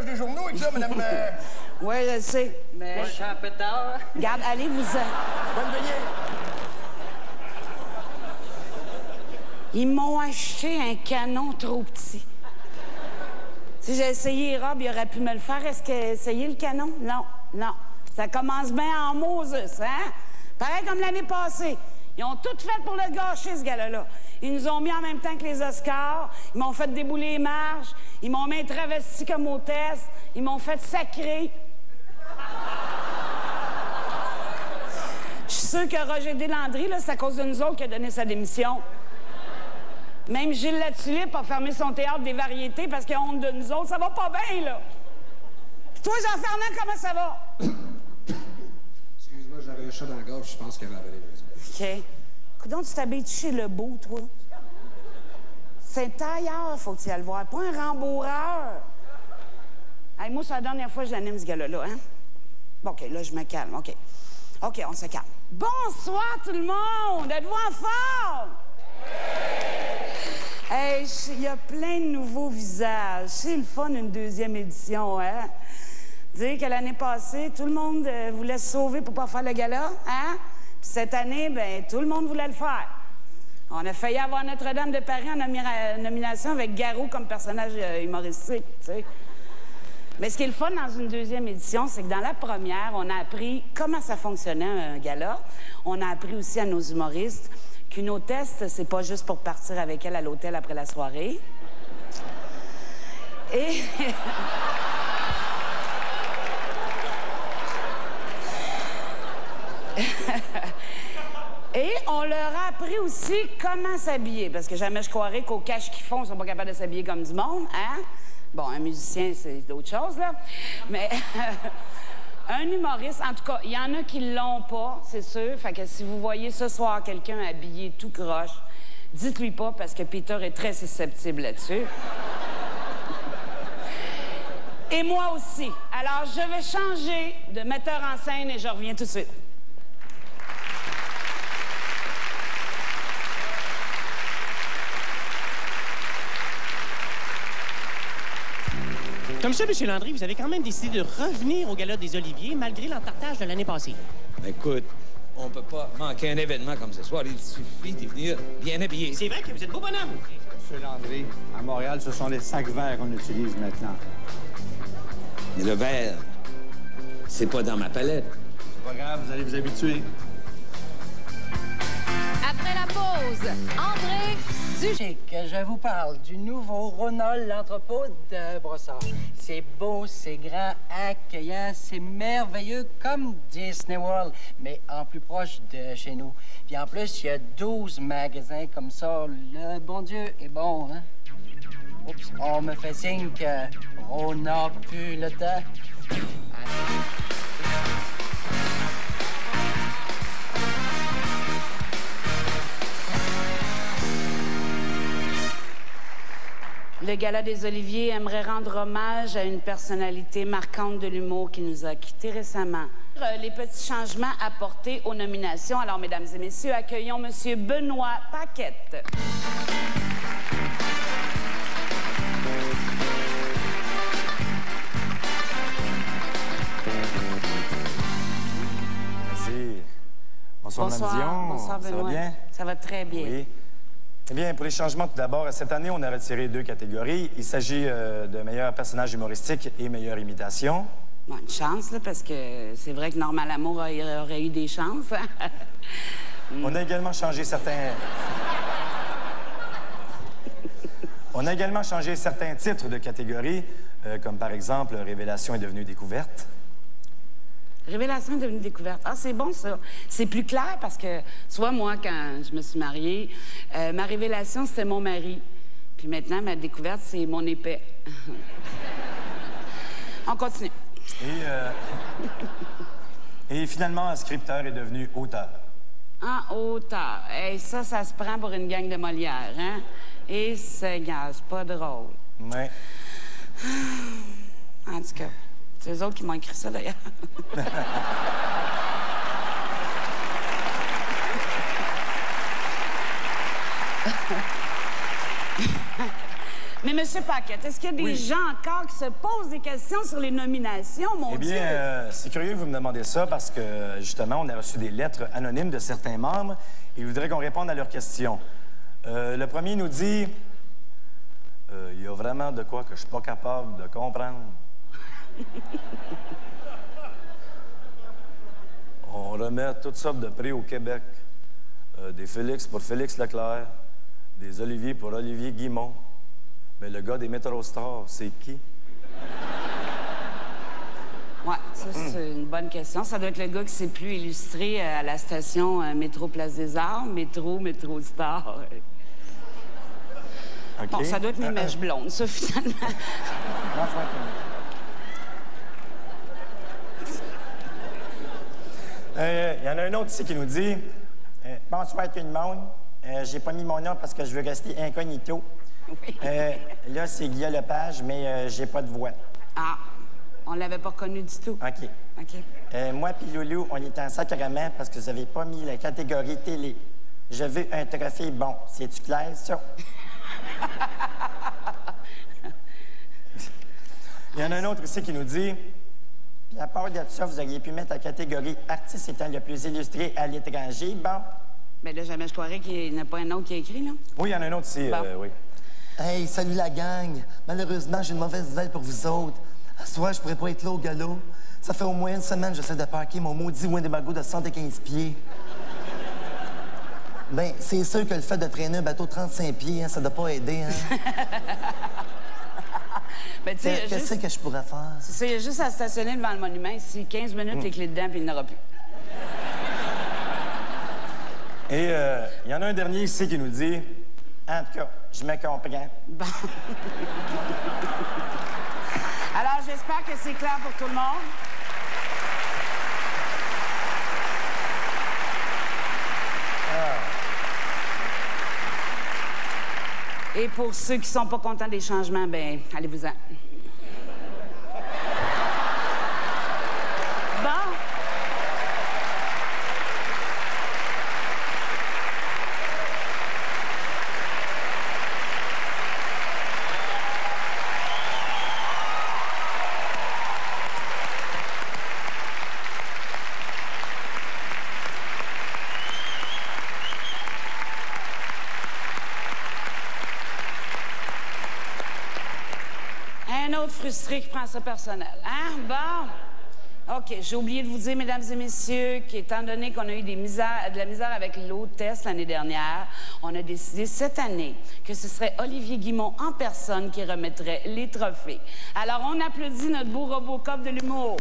des journaux avec ça, madame... Oui, je sais, mais... Je suis un peu tard. Regarde, allez-vous-en. Bonne veillée. Ils m'ont acheté un canon trop petit. Si j'ai essayé Rob, il aurait pu me le faire. Est-ce qu'il a essayé le canon? Non, non. Ça commence bien en Moses, hein? Pareil comme l'année passée. Ils ont tout fait pour le gâcher, ce gars-là. Ils nous ont mis en même temps que les Oscars. Ils m'ont fait débouler les marches. Ils m'ont mis travesti comme hôtesse. Ils m'ont fait sacrer. Je suis sûre que Roger Deslandry, là, c'est à cause de nous autres qu'il a donné sa démission. Même Gilles Latulippe a fermé son théâtre des variétés parce qu'il a honte de nous autres. Ça va pas bien, là. Puis toi, Jean-Fernand, comment ça va? Excuse-moi, j'avais un chat dans la gorge, je pense qu'elle va avaler raison. OK. Coudonc, tu t'habilles chez Lebeau, toi? C'est un tailleur, faut que tu ailles le voir, pas un rembourreur. Hey, moi, c'est la dernière fois que j'anime ce gars-là, hein? Bon, OK, là, je me calme, OK. OK, on se calme. Bonsoir, tout le monde! Êtes-vous en forme? Hey, il y a plein de nouveaux visages. C'est le fun, une deuxième édition, hein? Dire que l'année passée, tout le monde voulait se sauver pour pas faire le gala, hein? Puis cette année, ben tout le monde voulait le faire. On a failli avoir Notre-Dame de Paris en nomination avec Garou comme personnage humoristique, tu sais. Mais ce qui est le fun dans une deuxième édition, c'est que dans la première, on a appris comment ça fonctionnait un gala. On a appris aussi à nos humoristes qu'une hôtesse, c'est pas juste pour partir avec elle à l'hôtel après la soirée. Et... Et on leur a appris aussi comment s'habiller, parce que jamais je croirais qu'au cash qu'ils font, ils sont pas capables de s'habiller comme du monde, hein? Bon, un musicien, c'est d'autres choses, là. Mais un humoriste, en tout cas, il y en a qui l'ont pas, c'est sûr. Fait que si vous voyez ce soir quelqu'un habillé tout croche, dites-lui pas, parce que Peter est très susceptible là-dessus. Et moi aussi. Alors, je vais changer de metteur en scène et je reviens tout de suite. Comme ça, M. Landry, vous avez quand même décidé de revenir au Gala des Oliviers malgré l'entartage de l'année passée. Écoute, on peut pas manquer un événement comme ce soir. Il suffit d'y venir bien habillé. C'est vrai que vous êtes beau bonhomme. M. Landry, à Montréal, ce sont les sacs verts qu'on utilise maintenant. Mais le verre, c'est pas dans ma palette. C'est pas grave, vous allez vous habituer. Après la pause, André Duchic, je vous parle du nouveau Ronald l'entrepôt de Brossard. C'est beau, c'est grand, accueillant, c'est merveilleux comme Disney World, mais en plus proche de chez nous. Puis en plus, il y a 12 magasins comme ça. Le bon Dieu est bon, hein? Oups, on me fait signe que on n'a plus le temps. Le Gala des Oliviers aimerait rendre hommage à une personnalité marquante de l'humour qui nous a quittés récemment. Les petits changements apportés aux nominations. Alors, mesdames et messieurs, accueillons M. Benoît Paquette. Merci. Bonsoir, Mme Dion. Bonsoir, Benoît. Ça va bien? Ça va très bien. Oui. Eh bien, pour les changements, tout d'abord, cette année, on a retiré 2 catégories. Il s'agit de meilleur personnage humoristique et meilleure imitation. Bon, une chance, là, parce que c'est vrai que Normand Lamour aurait eu des chances. On a également changé certains... On a également changé certains titres de catégories, comme par exemple « Révélation est devenue découverte ». Révélation est devenue découverte. Ah, c'est bon, ça. C'est plus clair parce que, soit moi, quand je me suis mariée, ma révélation, c'était mon mari. Puis maintenant, ma découverte, c'est mon épée. On continue. Et finalement, un scripteur est devenu auteur. Ah, auteur. Hey, ça se prend pour une gang de Molière, hein? Et c'est pas drôle. Oui. En tout cas, c'est eux autres qui m'ont écrit ça, d'ailleurs. Mais M. Paquette, est-ce qu'il y a des gens encore qui se posent des questions sur les nominations, mon Dieu? Eh bien, c'est curieux que vous me demandez ça parce que, justement, on a reçu des lettres anonymes de certains membres et ils voudraient qu'on réponde à leurs questions. Le premier nous dit... Il y a vraiment de quoi que je suis pas capable de comprendre. On remet toutes sortes de prix au Québec. Des Félix pour Félix Leclerc, des Olivier pour Olivier Guimont. Mais le gars des Métro Stars, c'est qui? Ouais, ça, c'est une bonne question. Ça doit être le gars qui s'est plus illustré à la station Métro Place des Arts, Métro Star. Okay. Bon, ça doit être mes mèches blondes, ça, finalement. Il y en a un autre ici qui nous dit bonsoir tout le monde. J'ai pas mis mon nom parce que je veux rester incognito. Oui. Là, c'est Guillaume Lepage, mais j'ai pas de voix. Ah, on l'avait pas reconnu du tout. OK. Moi puis Loulou, on est en sacrement parce que vous avez pas mis la catégorie télé. Je veux un trophée bon. C'est-tu clair, ça? Il y en a un autre ici qui nous dit puis à part de ça, vous auriez pu mettre la catégorie artiste étant le plus illustré à l'étranger. Bon. Bien là, jamais je croirais qu'il n'y en a pas un autre qui a écrit, là. Oui, il y en a un autre ici, bon. Oui. Hey, salut la gang. Malheureusement, j'ai une mauvaise nouvelle pour vous autres. À ce soir, je pourrais pas être là au galop. Ça fait au moins une semaine que j'essaie de parquer mon maudit Winnebago de 75 pieds. Ben, c'est sûr que le fait de traîner un bateau de 35 pieds, hein, ça doit pas aider, hein? Ben, qu'est-ce que je pourrais faire? C'est ça, il y a juste à stationner devant le monument ici, 15 minutes, les clés dedans, puis il n'y en aura plus. Et il y en a un dernier ici qui nous dit en tout cas, je me comprends. Bon. Alors, j'espère que c'est clair pour tout le monde. Et pour ceux qui sont pas contents des changements, ben, allez-vous-en. Bon. Frustré qui prend ça personnel. Hein? Bon. OK, j'ai oublié de vous dire, mesdames et messieurs, qu'étant donné qu'on a eu de la misère avec l'hôtesse l'année dernière, on a décidé cette année que ce serait Olivier Guimont en personne qui remettrait les trophées. Alors, on applaudit notre beau Robocop de l'humour.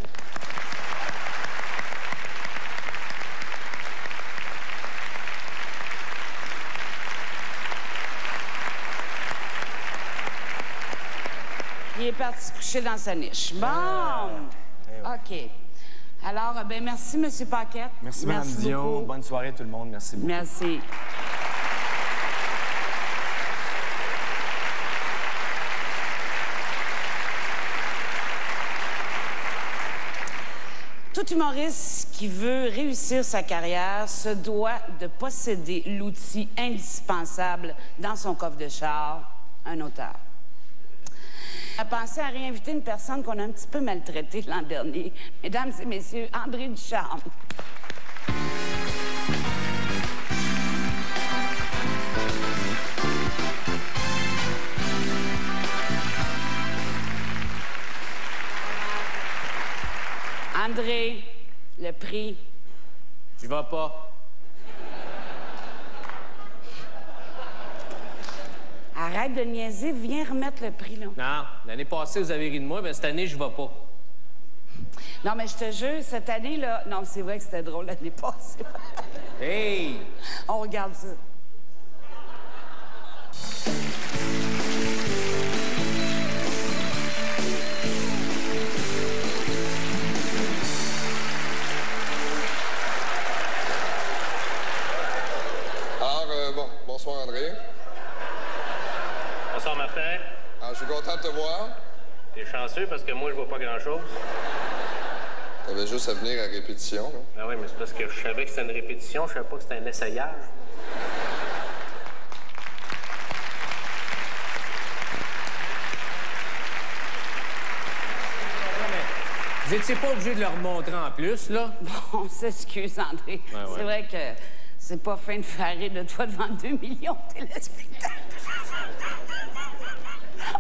Il est parti se coucher dans sa niche. Bon! OK. Alors, ben merci, M. Paquette. Merci, Mme Dion. Bonne soirée, tout le monde. Merci beaucoup. Merci. Tout humoriste qui veut réussir sa carrière se doit de posséder l'outil indispensable dans son coffre de char, un auteur. On a pensé à réinviter une personne qu'on a un petit peu maltraitée l'an dernier. Mesdames et messieurs, André Ducharme. André, le prix. J'y vais pas. Arrête de niaiser, viens remettre le prix, là. Non, l'année passée, vous avez ri de moi, mais cette année, je vais pas. Non, mais je te jure, cette année, là... Non, c'est vrai que c'était drôle l'année passée. Hey! On regarde ça. Alors, bon, bonsoir, André. Bonsoir, Martin. Alors, je suis content de te voir. T'es chanceux parce que moi, je vois pas grand-chose. T'avais juste à venir à répétition, là. Ben oui, mais c'est parce que je savais que c'était une répétition, je savais pas que c'était un essayage. Vous étiez pas obligé de leur montrer en plus, là? Bon, on s'excuse, André. Ouais. C'est vrai que c'est pas fin de faire rire de toi devant 2 millions de téléspectateurs.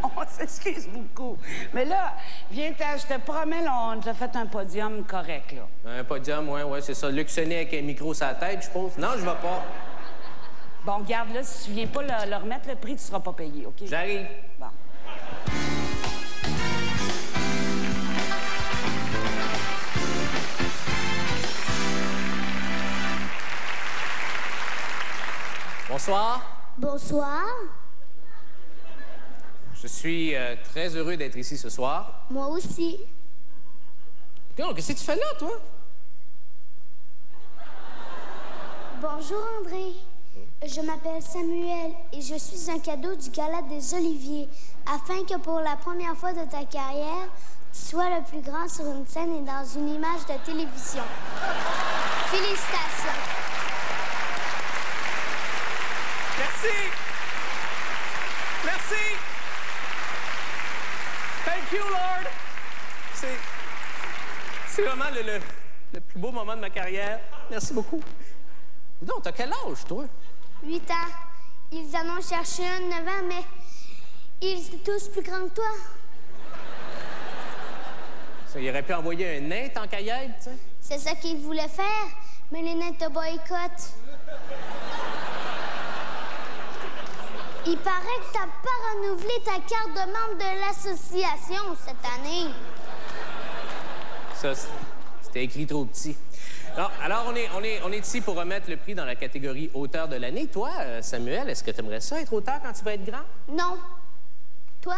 On s'excuse beaucoup. Mais là, viens-t'en, je te promets, là, on t'a fait un podium correct, là. Un podium, ouais, c'est ça. Luc Sonnet avec un micro sur la tête, je suppose. Non, je vais pas. Bon, garde là, si tu viens pas le remettre le prix, tu seras pas payé, OK? J'arrive. Bon. Bonsoir. Bonsoir. Je suis très heureux d'être ici ce soir. Moi aussi. Qu'est-ce que tu fais là, toi? Bonjour, André. Je m'appelle Samuel et je suis un cadeau du Gala des Oliviers, afin que pour la première fois de ta carrière, tu sois le plus grand sur une scène et dans une image de télévision. Félicitations. Merci! Merci! Thank you, Lord! C'est vraiment le plus beau moment de ma carrière. Merci beaucoup. Donc, t'as quel âge, toi? 8 ans. Ils en ont cherché un de 9 ans, mais ils sont tous plus grands que toi. Ça, il aurait pu envoyer un nain tant qu'à y être, tu sais. C'est ça qu'ils voulaient faire, mais les nains te boycottent. Il paraît que t'as pas renouvelé ta carte de membre de l'association cette année. Ça, c'était écrit trop petit. Non, alors, on est ici pour remettre le prix dans la catégorie auteur de l'année. Toi, Samuel, est-ce que tu aimerais ça être auteur quand tu vas être grand? Non. Toi?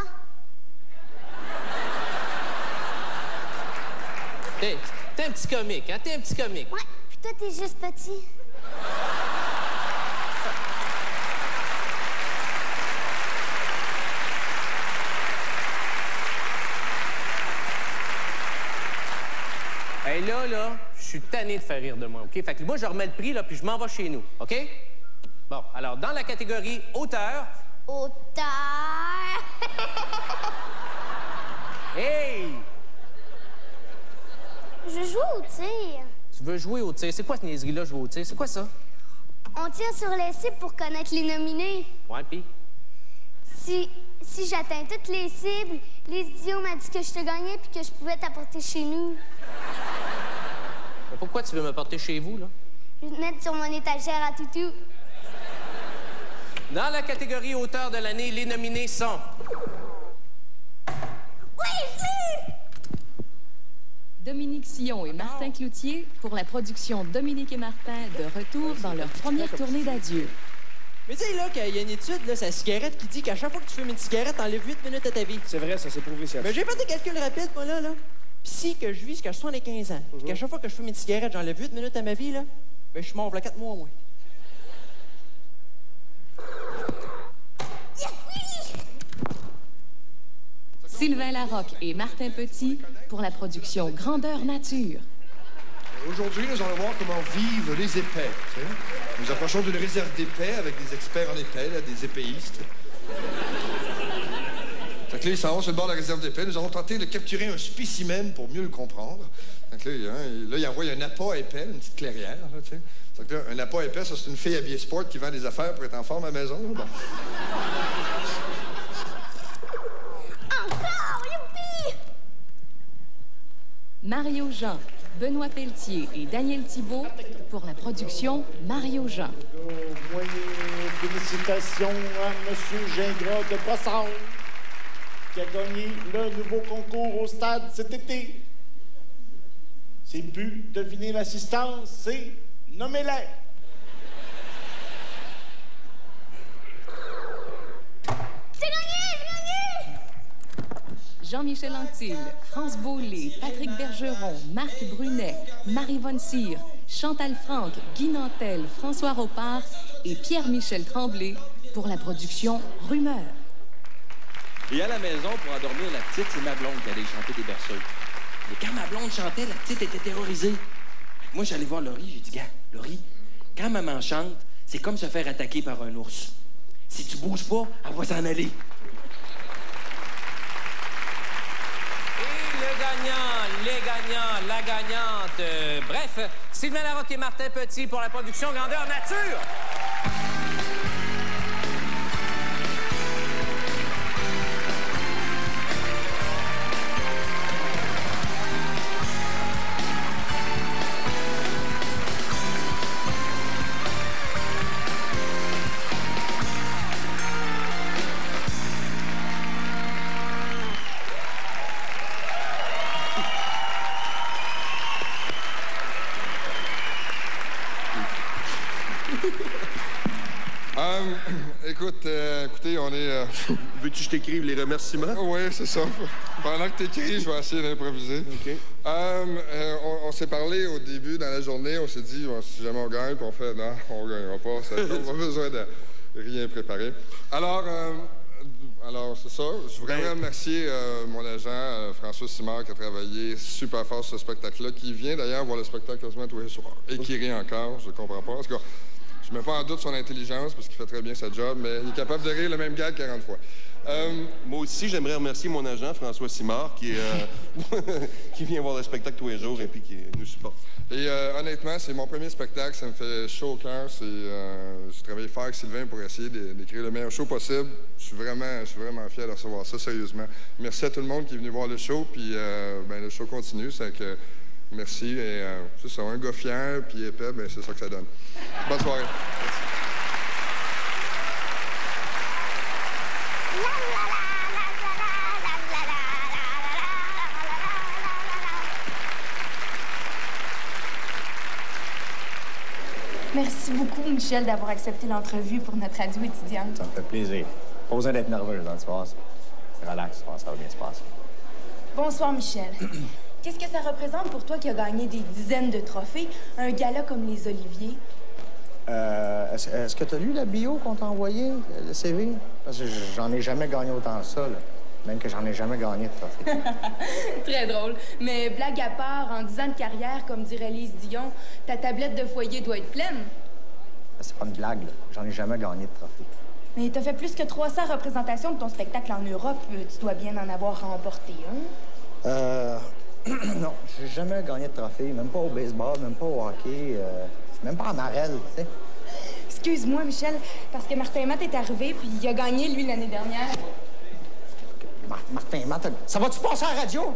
T'es un petit comique, hein? T'es un petit comique. Ouais, puis toi, t'es juste petit. Hey, là, je suis tanné de faire rire de moi, OK? Fait que moi, je remets le prix, là, puis je m'en vais chez nous, OK? Bon, alors, dans la catégorie auteur... Auteur! Hey! Je joue au tir. Tu veux jouer au tir? C'est quoi cette niaiserie-là, jouer au tir? C'est quoi ça? On tire sur les cibles pour connaître les nominés. Ouais, pis? Si j'atteins toutes les cibles, les idiots m'ont dit que je te gagnais puis que je pouvais t'apporter chez nous. Mais pourquoi tu veux me porter chez vous, là? Je vais te mettre sur mon étagère à toutou. Dans la catégorie auteur de l'année, les nominés sont... Oui, je l'ai! Dominique Sillon et Martin Cloutier pour la production Dominique et Martin de retour dans leur première tournée d'adieu. Mais tu sais, là, qu'il y a une étude, là, c'est la cigarette qui dit qu'à chaque fois que tu fumes une cigarette, t'enlèves 8 minutes à ta vie. C'est vrai, ça, c'est prouvé, ça. Mais j'ai fait des calculs rapides, moi, là. Puis si que je vis jusqu'à 75 ans, puis qu'à chaque fois que je fume une cigarette, j'enlève 8 minutes à ma vie, là, ben je suis mort, là, 4 mois, moi. Sylvain Larocque et Martin Petit pour la production Grandeur Nature. Aujourd'hui, nous allons voir comment vivent les épais. Tu sais. Nous approchons d'une réserve d'épais avec des experts en épais, là, des épéistes. Donc là, ils s'en vont sur le bord de la réserve d'épais. Nous allons tenter de capturer un spécimen pour mieux le comprendre. Donc là, il envoie un appât épais, une petite clairière. Là, tu sais. Donc là, un appât épais, ça, c'est une fille habillée sport qui vend des affaires pour être en forme à la maison. Bon. Encore, youpi! Mario Jean, Benoît Pelletier et Daniel Thibault pour la production Mario Jean. Félicitations à M. Gingras de Brossard, qui a gagné le nouveau concours au stade cet été. C'est plus deviner l'assistance, c'est nommez-les. Jean-Michel Anctil, France Beaulé, Patrick Bergeron, Marc Brunet, Marie-Vonne Cyr, Chantal Franck, Guy Nantel, François Ropard et Pierre-Michel Tremblay pour la production Rumeur. Et à la maison, pour endormir la petite, c'est ma blonde qui allait chanter des berceuses. Mais quand ma blonde chantait, la petite était terrorisée. Moi, j'allais voir Laurie, j'ai dit, gars, Laurie, quand maman chante, c'est comme se faire attaquer par un ours. Si tu bouges pas, elle va s'en aller. Et le gagnant, les gagnants, la gagnante. Bref, Sylvain Larocque et Martin Petit pour la production Grandeur Nature. Écoutez, on est... Veux-tu que je t'écrive les remerciements? Oui, c'est ça. Pendant que t'écris, je vais essayer d'improviser. OK. On s'est parlé au début, dans la journée, on s'est dit, si jamais on gagne, puis on fait, non, on gagnera pas, on n'a pas besoin de rien préparer. Alors, c'est ça. Je voudrais remercier mon agent, François Simard, qui a travaillé super fort sur ce spectacle-là, qui vient d'ailleurs voir le spectacle quasiment tous les soirs. Et qui rit encore, je comprends pas. Parce que je mets pas en doute son intelligence, parce qu'il fait très bien sa job, mais il est capable de rire le même gag 40 fois. Moi aussi, j'aimerais remercier mon agent, François Simard, qui vient voir le spectacle tous les jours et puis qui nous supporte. Et honnêtement, c'est mon premier spectacle, ça me fait chaud au cœur. J'ai travaillé fort avec Sylvain pour essayer d'écrire le meilleur show possible. Je suis vraiment fier de recevoir ça, sérieusement. Merci à tout le monde qui est venu voir le show, puis le show continue, c'est que merci. Et c'est ça, un gars fier, puis épais, ben c'est ça que ça donne. Bonne soirée. Merci beaucoup, Michel, d'avoir accepté l'entrevue pour notre radio étudiante. Ça me fait plaisir. Pas besoin d'être nerveuse, hein, tu vois. Relax, ça va bien se passer. Bonsoir, Michel. Qu'est-ce que ça représente pour toi qui as gagné des dizaines de trophées, un gala comme les Oliviers? Est-ce que tu as lu la bio qu'on t'a envoyé, le CV? Parce que j'en ai jamais gagné autant que ça, là. Même que j'en ai jamais gagné de trophée. Très drôle. Mais blague à part, en 10 ans de carrière, comme dirait Lise Dion, ta tablette de foyer doit être pleine. C'est pas une blague, là. J'en ai jamais gagné de trophée. Mais t'as fait plus que 300 représentations de ton spectacle en Europe. Tu dois bien en avoir remporté un. Non, j'ai jamais gagné de trophée. Même pas au baseball, même pas au hockey, même pas en marelle, tu sais. Excuse-moi, Michel, parce que Martin Matt est arrivé, puis il a gagné, lui, l'année dernière. Martin Matt, ça va-tu passer à la radio?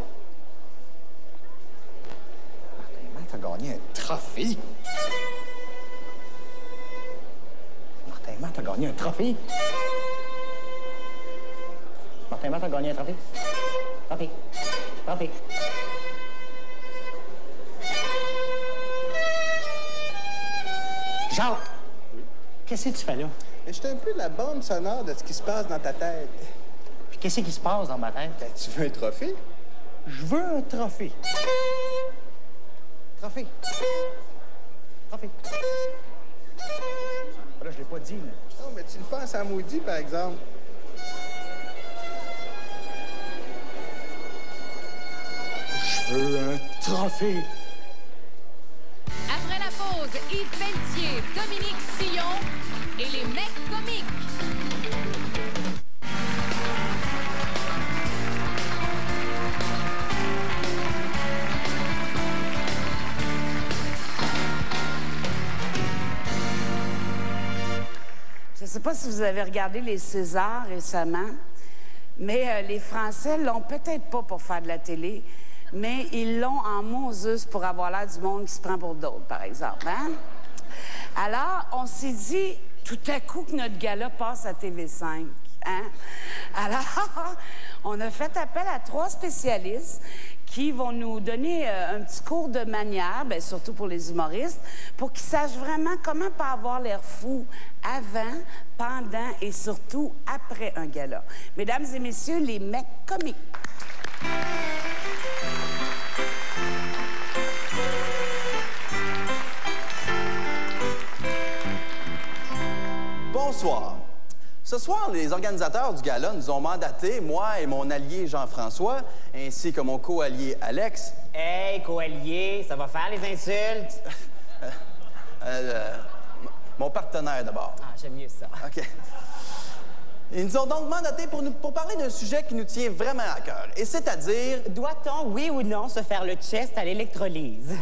Martin Matt a gagné un trophée. Martin Matt a gagné un trophée. Martin Matt a gagné un trophée. Trophée. Jacques, qu'est-ce que tu fais là? J'étais un peu la bande sonore de ce qui se passe dans ta tête. Puis qu'est-ce qui se passe dans ma tête? Ben, tu veux un trophée? Je veux un trophée. Trophée. Là, je l'ai pas dit, là. Non, mais tu le penses à maudit, par exemple. Je veux un trophée. Après la pause, Yves Pelletier, Dominique Sillon et les mecs comiques. Je ne sais pas si vous avez regardé les Césars récemment, mais les Français l'ont peut-être pas pour faire de la télé, mais ils l'ont en Moses pour avoir l'air du monde qui se prend pour d'autres, par exemple. Hein? Alors, on s'est dit tout à coup que notre gala passe à TV5. Hein? Alors, on a fait appel à 3 spécialistes qui vont nous donner un petit cours de manière, bien, surtout pour les humoristes, pour qu'ils sachent vraiment comment pas avoir l'air fou avant, pendant et surtout après un gala. Mesdames et messieurs, les mecs comiques. Bonsoir. Ce soir, les organisateurs du gala nous ont mandaté, moi et mon allié Jean-François, ainsi que mon co-allié Alex. Hey, co-allié, ça va faire les insultes? Mon partenaire d'abord. Ah, j'aime mieux ça. OK. Ils nous ont donc mandatés pour parler d'un sujet qui nous tient vraiment à cœur, et c'est-à-dire... Doit-on, oui ou non, se faire le chest à l'électrolyse?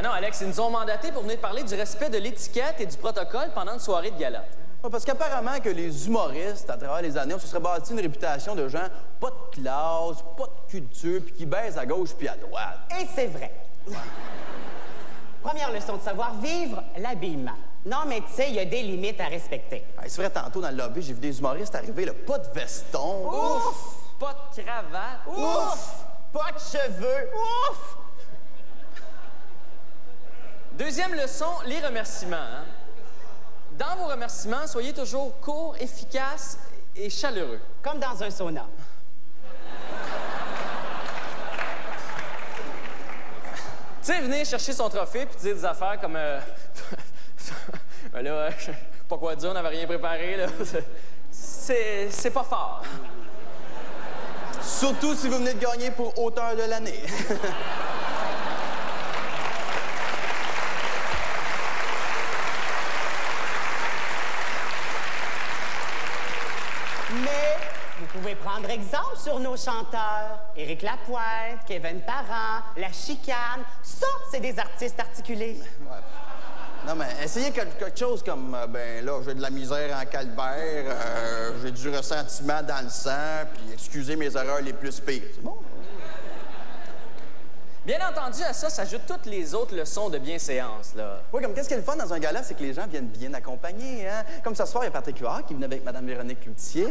Non, Alex, ils nous ont mandatés pour venir parler du respect de l'étiquette et du protocole pendant une soirée de gala. Parce qu'apparemment que les humoristes, à travers les années, on se serait bâti une réputation de gens pas de classe, pas de culture, puis qui baisent à gauche puis à droite. Et c'est vrai. Première leçon de savoir-vivre, l'habillement. Non, mais tu sais, il y a des limites à respecter. C'est vrai, tantôt dans le lobby, j'ai vu des humoristes arriver, là, pas de veston. Ouf! Pas de cravate. Ouf! Pas de cheveux. Ouf! Deuxième leçon, les remerciements. Hein? Dans vos remerciements, soyez toujours courts, efficaces et chaleureux. Comme dans un sauna. Tu sais, venir chercher son trophée puis dire des affaires comme... ben là, je sais pas quoi dire, on n'avait rien préparé, là. C'est pas fort. Surtout si vous venez de gagner pour auteur de l'année. Mais vous pouvez prendre exemple sur nos chanteurs. Éric Lapointe, Kevin Parent, La Chicane. Ça, c'est des artistes articulés. Ouais. Non, mais essayez quelque chose comme, ben là, j'ai de la misère en calvaire, j'ai du ressentiment dans le sang, puis excusez mes erreurs les plus pires. C'est bon? Bien entendu, à ça s'ajoutent toutes les autres leçons de bienséance, là. Oui, comme qu'est-ce qui est le fun dans un gala, c'est que les gens viennent bien accompagnés, hein? Comme ce soir, il y a Patrick Huard qui venait avec Mme Véronique Cloutier.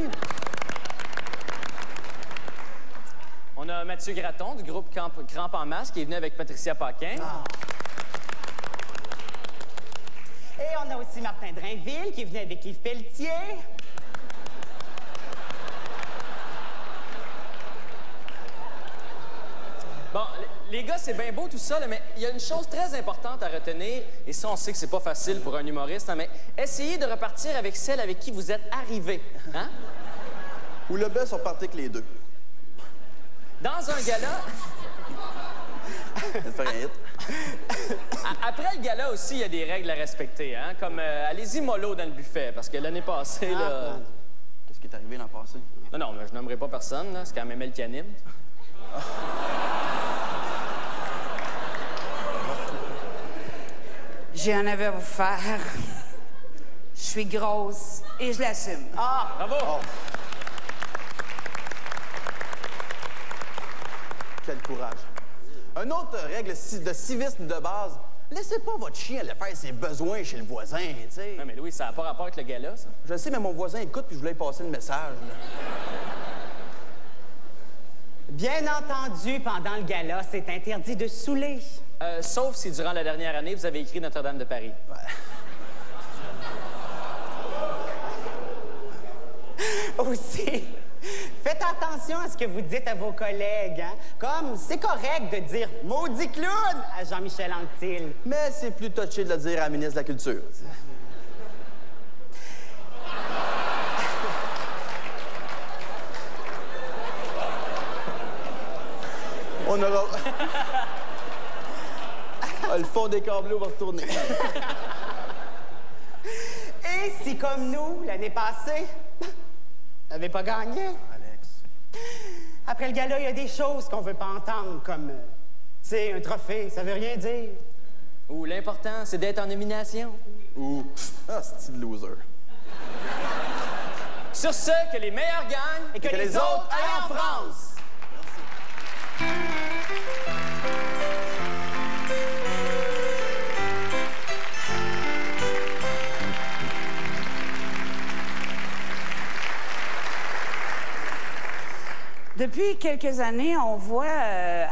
On a Mathieu Gratton du groupe Crampe en Masse qui est venu avec Patricia Paquin. Ah. Et on a aussi Martin Drainville qui est venu avec Yves Pelletier. Bon, les gars, c'est bien beau tout ça, là, mais il y a une chose très importante à retenir, et ça, on sait que c'est pas facile pour un humoriste, hein, mais essayez de repartir avec celle avec qui vous êtes arrivé, hein? Ou le best, on partait avec les deux. Dans un gala... Après le gala aussi, il y a des règles à respecter, hein? Comme allez-y mollo dans le buffet, parce que l'année passée, là... Qu'est-ce qui est arrivé l'an passé? Non, mais je nommerai pas personne, là. C'est quand même elle qui anime. J'ai un aveu à vous faire. Je suis grosse et je l'assume. Ah! Bravo! Oh. Quel courage. Une autre règle de civisme de base, laissez pas votre chien aller faire ses besoins chez le voisin, tu sais. Non, mais Louis, ça n'a pas rapport avec le gala, ça? Je sais, mais mon voisin écoute puis je voulais lui passer le message, là. Bien entendu, pendant le gala, c'est interdit de saouler. Sauf si, durant la dernière année, vous avez écrit Notre-Dame de Paris. Ouais. Aussi, faites attention à ce que vous dites à vos collègues, hein? Comme, c'est correct de dire « maudit clown » à Jean-Michel Anctil. Mais c'est plus touché de le dire à la ministre de la Culture. On aura... le fond des câbleaux va retourner. Et si, comme nous, l'année passée, n'avez pas gagné? Alex. Après le gala, il y a des choses qu'on veut pas entendre, comme, tu sais, un trophée, ça veut rien dire. Ou l'important, c'est d'être en nomination. Ou, c'est de loser. Sur ce, que les meilleurs gagnent et que les autres aillent en France. Depuis quelques années, on voit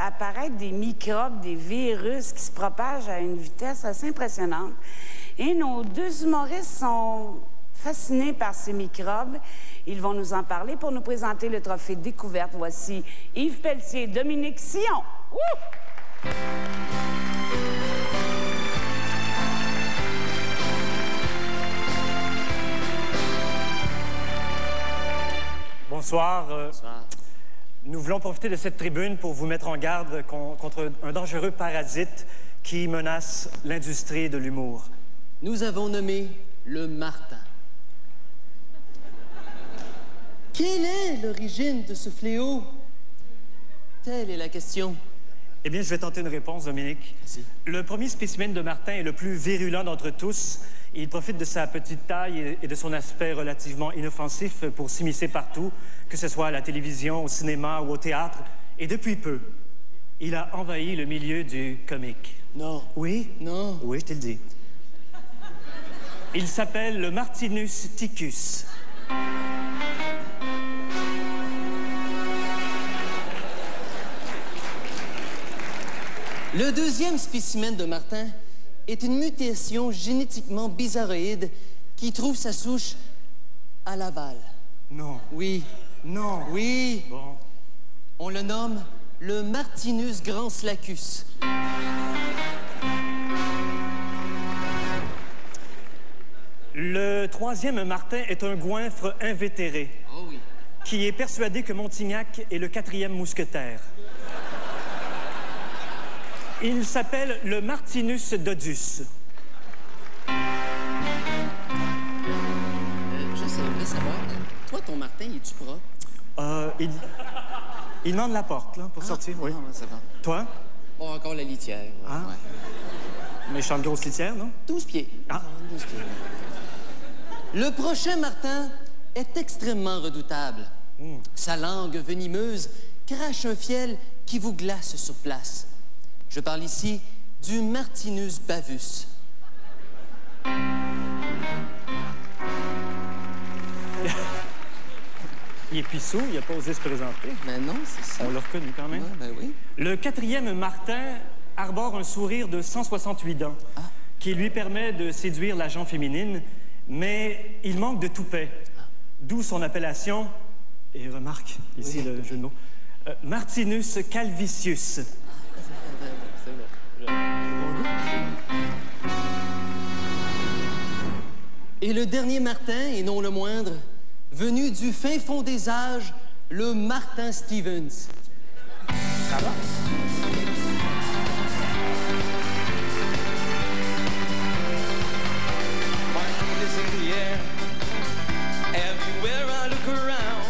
apparaître des microbes, des virus qui se propagent à une vitesse assez impressionnante. Et nos deux humoristes sont fascinés par ces microbes. Ils vont nous en parler pour nous présenter le trophée Découverte. Voici Yves Pelletier et Dominique Sillon. Wouh! Bonsoir. Bonsoir. Nous voulons profiter de cette tribune pour vous mettre en garde contre un dangereux parasite qui menace l'industrie de l'humour. Nous avons nommé le martin. Quelle est l'origine de ce fléau? Telle est la question. Eh bien, je vais tenter une réponse, Dominique. Merci. Le premier spécimen de Martin est le plus virulent d'entre tous. Il profite de sa petite taille et de son aspect relativement inoffensif pour s'immiscer partout, que ce soit à la télévision, au cinéma ou au théâtre. Et depuis peu, il a envahi le milieu du comique. Non. Oui? Non. Oui, je te le dis. Il s'appelle le Martinus Ticus. Le deuxième spécimen de Martin est une mutation génétiquement bizarroïde qui trouve sa souche à Laval. Non. Oui. Non. Oui. Bon. On le nomme le Martinus Granslacus. Le troisième Martin est un goinfre invétéré. Oh oui. Qui est persuadé que Montignac est le quatrième mousquetaire. Il s'appelle le Martinus Dodus. J'aimerais savoir, toi, ton Martin, es-tu propre? Il demande la porte, là, pour sortir. Oui. Ah, c'est bon. Toi? Oh, encore la litière. Ouais. Ah. Ouais. Méchante grosse litière, non? 12 pieds. Ah. 12 pieds. Le prochain Martin est extrêmement redoutable. Sa langue venimeuse crache un fiel qui vous glace sur place. Je parle ici du Martinus bavus. Il est pissou, il n'a pas osé se présenter. Mais non, c'est ça. On l'a reconnu quand même. Ouais, ben oui. Le quatrième Martin arbore un sourire de 168 dents qui lui permet de séduire la gent féminine, mais il manque de toupet. D'où son appellation, et remarque ici le jeu de mots, Martinus calvicius. Et le dernier Martin, et non le moindre, venu du fin fond des âges, le Martin Stevens. Ça va? Martin is in the air, everywhere I look around.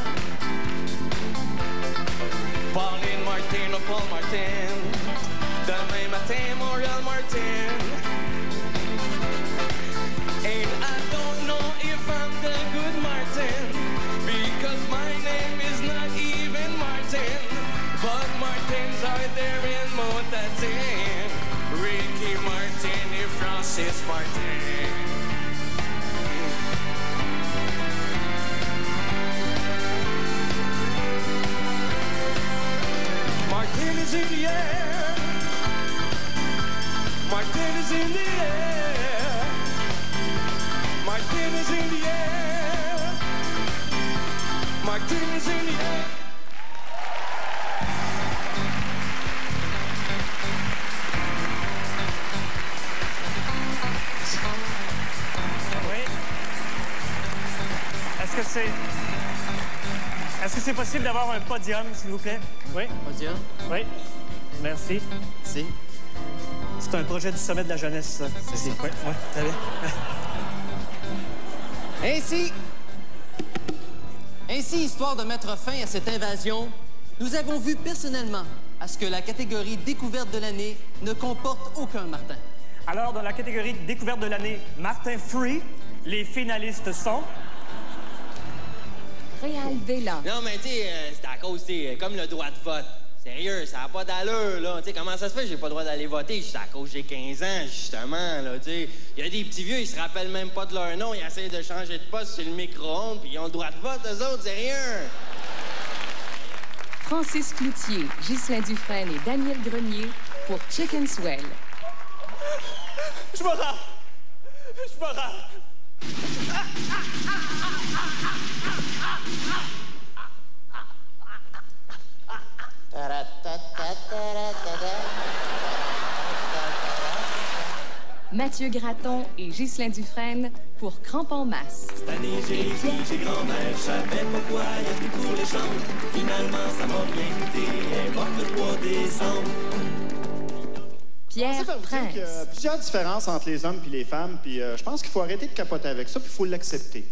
Pauline Martin, oh Paul Martin, demain matin, Morel Martin. And I don't know if I'm the good Martin, because my name is not even Martin. But Martins are there in Motatin, Ricky Martin and Francis Martin. Martin is in the air. Martin is in the air. Martin is in the air. Martin is in the air. Oui. Est-ce que c'est possible d'avoir un podium, s'il vous plaît? Oui. Podium? Oui. Merci. Merci. C'est un projet du Sommet de la jeunesse, ça. C'est ça. Oui, très bien. Ainsi, histoire de mettre fin à cette invasion, nous avons vu personnellement à ce que la catégorie découverte de l'année ne comporte aucun Martin. Alors, dans la catégorie découverte de l'année Martin Free, les finalistes sont... Réal Vela. Non, mais tu sais, c'est à cause, comme le droit de vote. Sérieux, ça n'a pas d'allure, là. Tu sais, comment ça se fait que j'ai pas le droit d'aller voter? C'est à cause que j'ai 15 ans, justement, là, tu sais. Il y a des petits vieux, ils se rappellent même pas de leur nom, ils essayent de changer de poste sur le micro-ondes, puis ils ont le droit de vote, eux autres, sérieux. Francis Cloutier, Ghislain Dufresne et Daniel Grenier pour Chicken Swell. Je me rends. Je me rends. Mathieu Gratton et Ghislain Dufresne pour Crampon Masse. Cette année, j'ai écrit chez grand-mère, je savais pas quoi, y a plus pour les chambres. Finalement, ça m'a bien coûté, elle est morte le 3 décembre. Pierre Il y a plusieurs différences entre les hommes et les femmes, puis je pense qu'il faut arrêter de capoter avec ça, puis il faut l'accepter.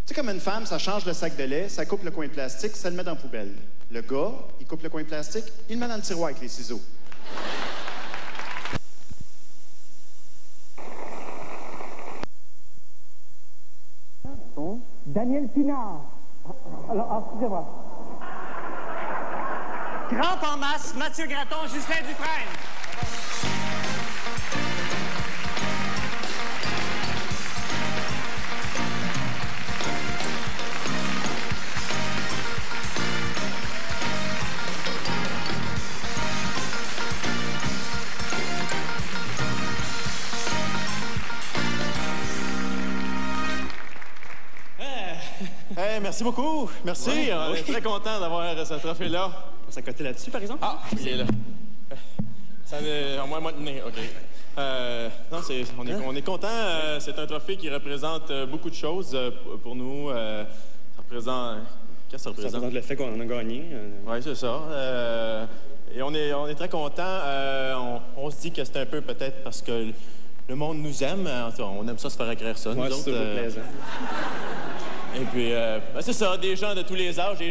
sais, comme une femme, ça change le sac de lait, ça coupe le coin de plastique, ça le met dans la poubelle. Le gars, il coupe le coin de plastique, il le met dans le tiroir avec les ciseaux. Bon. Daniel Pinard. Alors, excusez-moi. Crampe en masse, Mathieu Gratton, Justin Dufresne. Hey, merci beaucoup. Merci. Ouais, on est très content d'avoir ce trophée-là. On s'est coté là-dessus, par exemple? Ah, il est là. Ça est en moins de nez, OK. Non, on est content. C'est un trophée qui représente beaucoup de choses pour nous. Ça représente... Qu'est-ce que ça représente? Ça représente le fait qu'on en a gagné. Oui, c'est ça. Et on est très content. On se dit que c'est un peu peut-être parce que le monde nous aime. On aime ça se faire acquérir ça, nous autres. C'est toujours plaisant. Et puis, c'est ça, des gens de tous les âges, des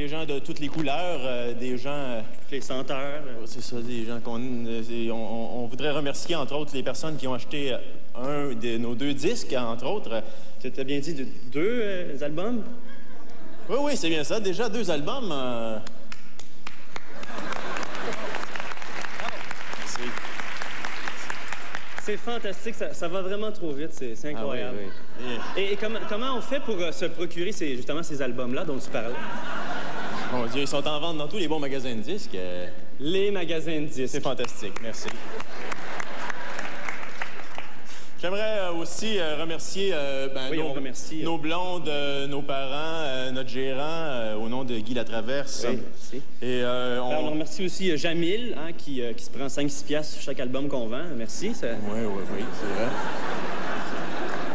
gens de toutes les couleurs, des gens... les senteurs. C'est ça, des gens on voudrait remercier, entre autres, les personnes qui ont acheté un de nos 2 disques, entre autres. Tu as bien dit 2 albums? Oui, c'est bien ça. Déjà 2 albums. C'est fantastique, ça va vraiment trop vite, c'est incroyable. Ah, oui. Et comment on fait pour se procurer justement ces albums-là dont tu parlais? Mon Dieu, ils sont en vente dans tous les bons magasins de disques. Les magasins de disques. C'est fantastique, merci. J'aimerais aussi remercier nos blondes, nos parents, notre gérant, au nom de Guy Latraverse. Oui, merci. Et on remercie aussi Jamil, qui se prend 5-6 piastres sur chaque album qu'on vend. Merci. Oui, c'est vrai.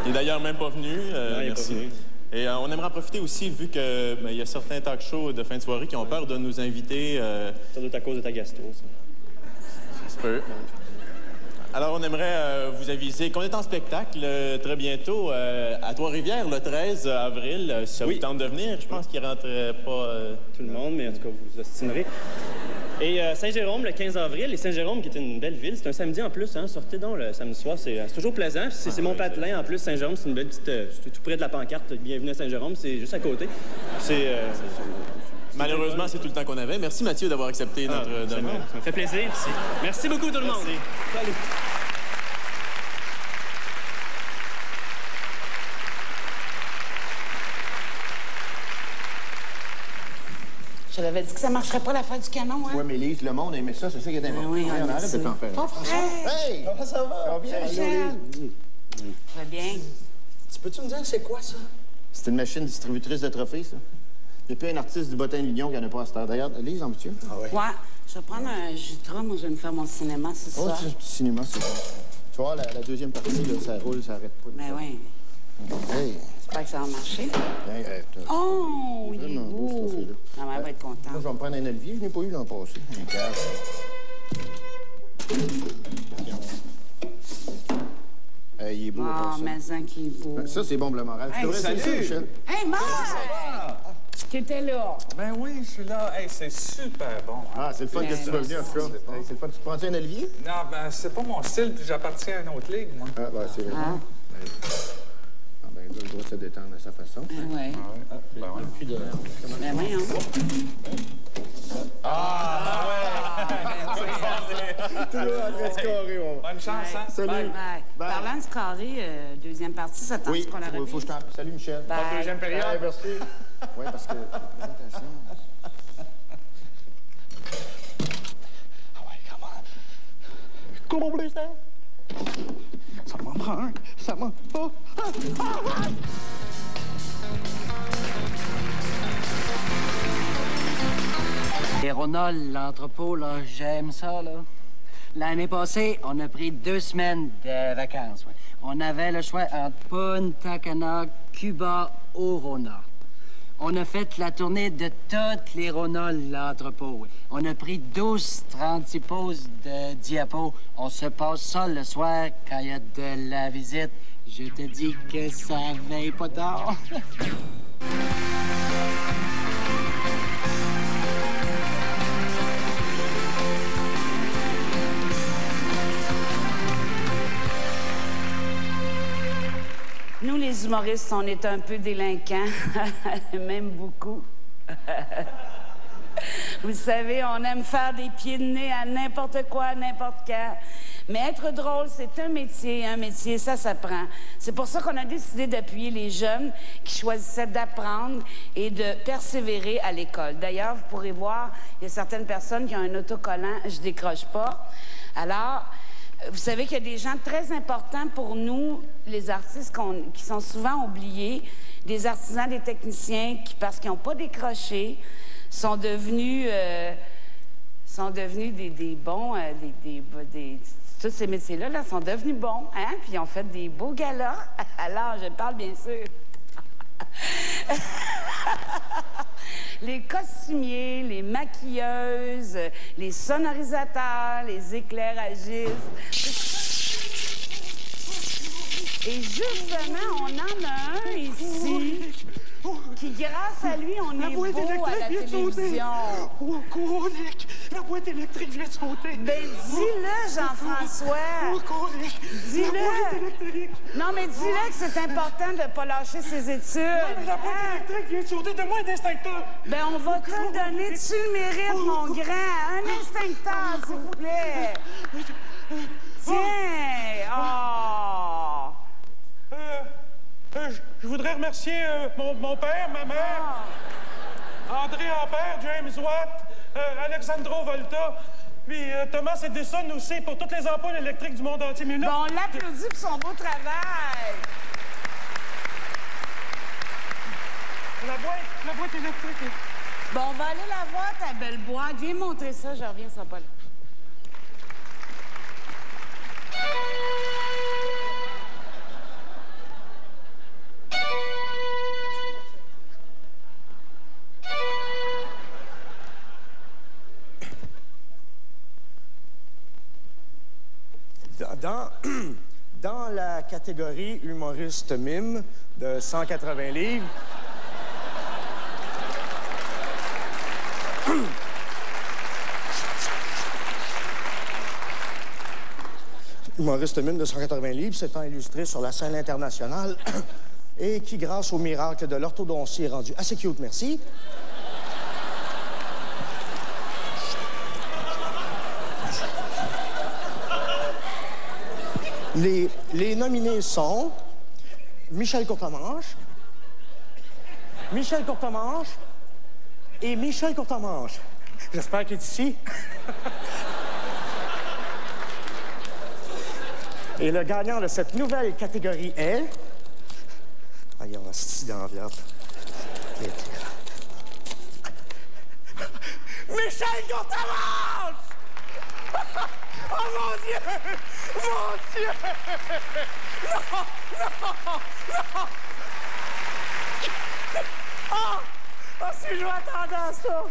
Il est d'ailleurs même pas venu. Merci. Et on aimerait en profiter aussi, vu qu'il y a certains talk shows de fin de soirée qui ont peur de nous inviter. Ça doit être à cause de ta gastro, ça. Ça se peut. Alors, on aimerait vous aviser qu'on est en spectacle très bientôt à Trois-Rivières, le 13 avril. Si ça vous tente de venir, je pense qu'il ne rentrerait pas... Tout le monde, mais en tout cas, vous vous estimerez. Et Saint-Jérôme, le 15 avril. Et Saint-Jérôme, qui est une belle ville, c'est un samedi en plus, hein. Sortez donc le samedi soir, c'est toujours plaisant. C'est mon patelin en plus. Saint-Jérôme, c'est une belle petite... c'est tout près de la pancarte. Bienvenue à Saint-Jérôme, c'est juste à côté. Malheureusement, c'est tout le temps qu'on avait. Merci, Mathieu, d'avoir accepté notre demande. Ça me fait plaisir. Merci beaucoup, tout le monde. Salut. Je l'avais dit que ça marcherait pas l'affaire du canon, hein? Oui, mais Lise, le monde aimait ça, c'est ça qui est important. Oui, on arrête de t'en faire. Hey! Comment ça va? Ça va bien, Michel? Ça va bien. Peux-tu me dire c'est quoi, ça? C'est une machine distributrice de trophées, ça. Il n'y a plus un artiste du bottin de Lignon qui n'en a pas à cette heure. D'ailleurs, Lise, en veux-tu? Ah ouais. Je vais prendre un Jutra. Moi, je vais me faire mon cinéma, c'est ça? Oh, c'est un petit cinéma, c'est ça. Tu vois, la deuxième partie, là, ça roule, ça arrête pas. Ben oui. Hey. J'espère que ça va marcher. Oh, il est beau. Ma mère va être contente. Moi, je vais me prendre un Olivier. Je n'ai pas eu l'an passé. Un cave. Il est beau, ah, mais un qui est beau. Ça, c'est bon, le moral. Hey, salut, Michel. Hey, Marc! T'étais là. Ben oui, je suis là. Hey, c'est super bon. Ah, c'est le fun que tu vas venir, en tout cas. C'est le fun. Tu prends-tu un Olivier? Non, ben, c'est pas mon style, puis j'appartiens à une autre ligue, moi. Ah, ben, c'est vrai. Ben, il a le droit de se détendre à sa façon. Oui. Ben ouais. Ben voyons. Ah, ouais! Toujours en train de scorer, on va. Bonne chance, hein? Salut. Bye. Parlant de scorer, deuxième partie, ça tente qu'on la faut que je t'en... Salut, Michel. Bye. Bonne deuxième période. Bye, merci. Oui, parce que... Présentation. Ah ouais, comment? Comment ça? Ça m'en prend un. Ça m'en... Oh! Les Ronald, l'entrepôt, là, j'aime ça, là. L'année passée, on a pris 2 semaines de vacances. Ouais. On avait le choix entre Punta Cana, Cuba ou Rona. On a fait la tournée de toutes les Ronald, l'entrepôt. Ouais. On a pris 12 transipos de diapos. On se passe ça le soir quand il y a de la visite. Je te dis que ça veille pas tard. Nous, les humoristes, on est un peu délinquants, même beaucoup. Vous savez, on aime faire des pieds de nez à n'importe quoi, à n'importe quand. Mais être drôle, c'est un métier, ça s'apprend. C'est pour ça qu'on a décidé d'appuyer les jeunes qui choisissaient d'apprendre et de persévérer à l'école. D'ailleurs, vous pourrez voir, il y a certaines personnes qui ont un autocollant « Je décroche pas ». Alors, vous savez qu'il y a des gens très importants pour nous, les artistes, qui sont souvent oubliés, des artisans, des techniciens qui, parce qu'ils n'ont pas décroché, sont devenus des bons, tous ces métiers-là là, sont devenus bons, hein? Puis ils ont fait des beaux galas. Alors, je parle bien sûr. Les costumiers, les maquilleuses, les sonorisateurs, les éclairagistes. Et justement, on en a un ici qui, grâce à lui, on est beau à la télévision. Oh, colique! La boîte électrique vient de sauter. Ben, dis-le, Jean-François. Oh, colique! Dis-le. La boîte électrique. Non, mais dis-le que c'est important de ne pas lâcher ses études. Oui, mais la boîte électrique vient de sauter. Donne-moi un instincteur. Ben, on va te le donner. Tu le mérites, mon grand. Un instincteur, s'il vous plaît. Tiens. Oh. Je voudrais remercier mon père, ma mère, André Ampère, James Watt, Alexandro Volta, puis Thomas Edison aussi, pour toutes les ampoules électriques du monde entier. Mais là, bon, on l'applaudit pour son beau travail. La boîte électrique. Bon, on va aller la voir, ta belle boîte. Viens montrer ça, je reviens, ça va pas là. Dans la catégorie humoriste mime de 180 livres, humoriste mime de 180 livres s'étant illustré sur la scène internationale et qui, grâce au miracle de l'orthodontie, est rendu assez cute, merci. Les nominés sont Michel Courtemanche et Michel Courtemanche. J'espère qu'il est ici. Et le gagnant de cette nouvelle catégorie est... Ah, il y a un style d'enveloppe. Michel Courtemanche! Oh, mon Dieu! Mon Dieu! Non! Non! Ah! Ah, si je m'attendais à ça!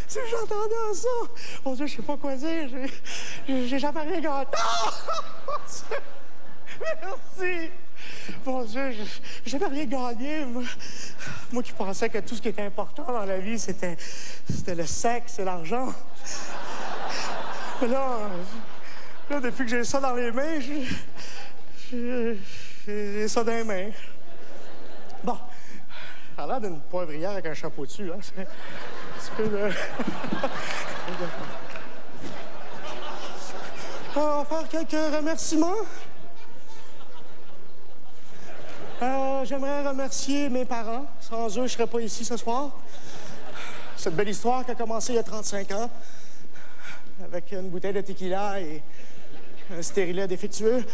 Si j'attendais à ça! Mon Dieu, je sais pas quoi dire. J'ai jamais rien gagné. Ah! Mon Dieu! Merci! Mon Dieu, j'ai jamais rien gagné. Moi qui pensais que tout ce qui était important dans la vie, c'était le sexe et l'argent. Mais là, depuis que j'ai ça dans les mains, j'ai ça dans les mains. Bon, ça a l'air d'une poivrière avec un chapeau dessus, hein? C'est un peu de... On va faire quelques remerciements. J'aimerais remercier mes parents. Sans eux, je ne serais pas ici ce soir. Cette belle histoire qui a commencé il y a 35 ans, avec une bouteille de tequila et un stérilet défectueux.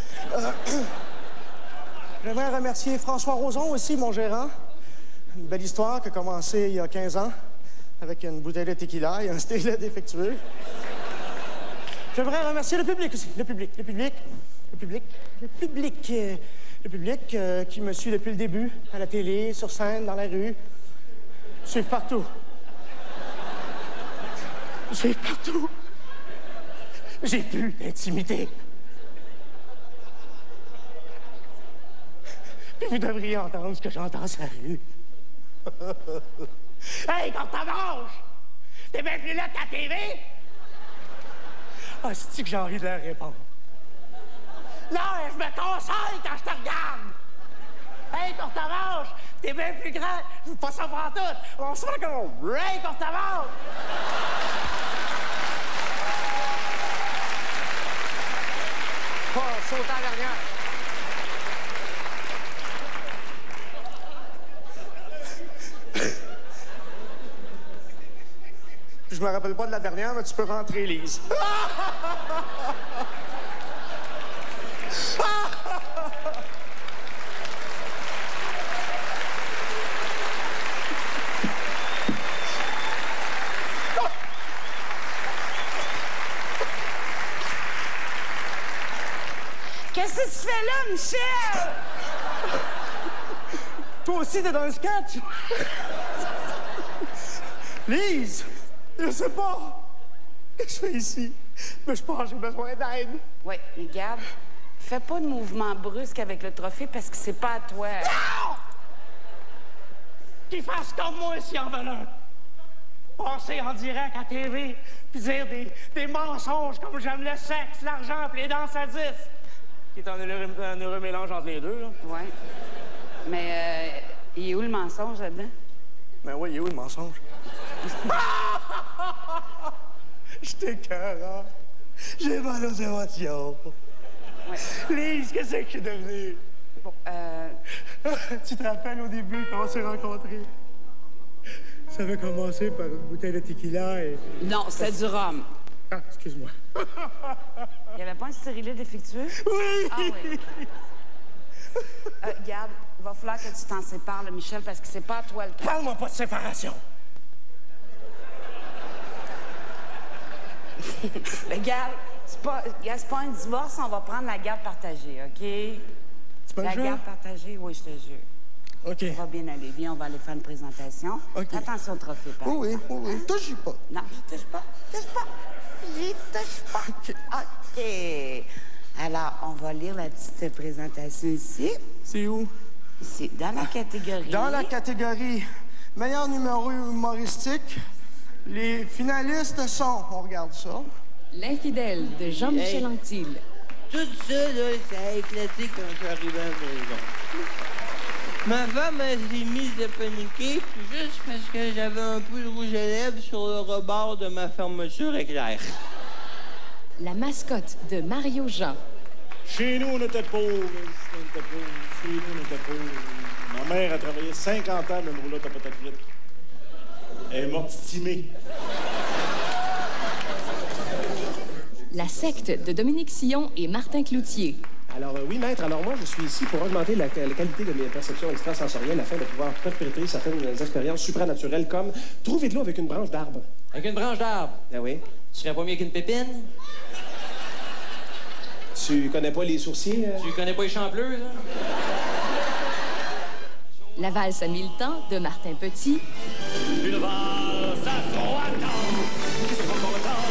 J'aimerais remercier François Roson aussi, mon gérant. Une belle histoire qui a commencé il y a 15 ans, avec une bouteille de tequila et un stérilet défectueux. J'aimerais remercier le public aussi. Le public qui me suit depuis le début, à la télé, sur scène, dans la rue. Me suivent partout. Me suivent partout. J'ai plus d'intimité. Vous devriez entendre ce que j'entends sur la rue. Hey, quand t'as mange! T'es bien plus là que ta TV? Ah, c'est-tu que j'ai envie de leur répondre? Non, je me console quand je te regarde! Hey, quand t'as mange! T'es bien plus grand! Je veux pas savoir tout! On se fait comme... Hey, quand t'as mange! Oh, sauter en dernière. Je me rappelle pas de la dernière, mais tu peux rentrer, Lise. Qu'est-ce que tu fais là, Michel? Toi aussi, t'es dans le sketch? Lise, je sais pas. Qu'est-ce que je fais ici? Mais je pense que j'ai besoin d'aide. Oui, mais Gab, fais pas de mouvement brusque avec le trophée parce que c'est pas à toi. Non! Qu'ils fassent comme moi s'ils en veulent un. Passer en direct à TV, puis dire des mensonges comme j'aime le sexe, l'argent, puis les danses à 10. Qui est un heureux mélange entre les deux, là. Oui. Mais il est où le mensonge là-dedans? Ben oui, il est où le mensonge? J'étais cœur, j'ai mal aux émotions. Ouais. Lise, qu'est-ce que je suis devenue? Bon, Tu te rappelles au début quand on s'est rencontrés? Ça avait commencé par une bouteille de tequila et... Non, c'était du rhum. Ah, excuse-moi. Il n'y avait pas un stérilet défectueux? Oui! Ah oui. Gab, il va falloir que tu t'en sépares, là, Michel, parce que c'est pas à toi le cas. Parle-moi pas de séparation. Mais Gab, c'est pas un divorce, on va prendre la garde partagée, OK? C'est pas la le garde partagée, oui, je te jure. OK. Ça va bien aller. Viens, on va aller faire une présentation. OK. Attention au trophée, par Oui, exemple. oui, oui. Touche pas. Non, je touche pas. J'y touche pas. OK. Alors, on va lire la petite présentation ici. C'est où? Ici, dans la catégorie... Dans la catégorie meilleur numéro humoristique, les finalistes sont... On regarde ça. L'infidèle de Jean-Michel Anctil. Tout ça, là, ça a éclaté quand je suis arrivé à la maison. Ma femme, elle s'est mise à paniquer, juste parce que j'avais un peu de rouge à lèvres sur le rebord de ma fermeture éclair. La mascotte de Mario Jean. Chez nous, on était pauvres. Chez nous, on était pauvres. Ma mère a travaillé 50 ans dans une roulotte à patates frites. Elle est morte stimée. La secte de Dominique Sillon et Martin Cloutier. Alors, oui, maître. Alors, moi, je suis ici pour augmenter la qualité de mes perceptions extrasensorielles afin de pouvoir perpétrer certaines expériences supranaturelles comme trouver de l'eau avec une branche d'arbre. Avec une branche d'arbre? Ah oui. Tu serais pas mieux qu'une pépine? Tu connais pas les sourciers? Tu connais pas les champleuses? Hein? La valse à 1000 temps de Martin Petit. Une valse à 3 temps, qui sont encore le temps,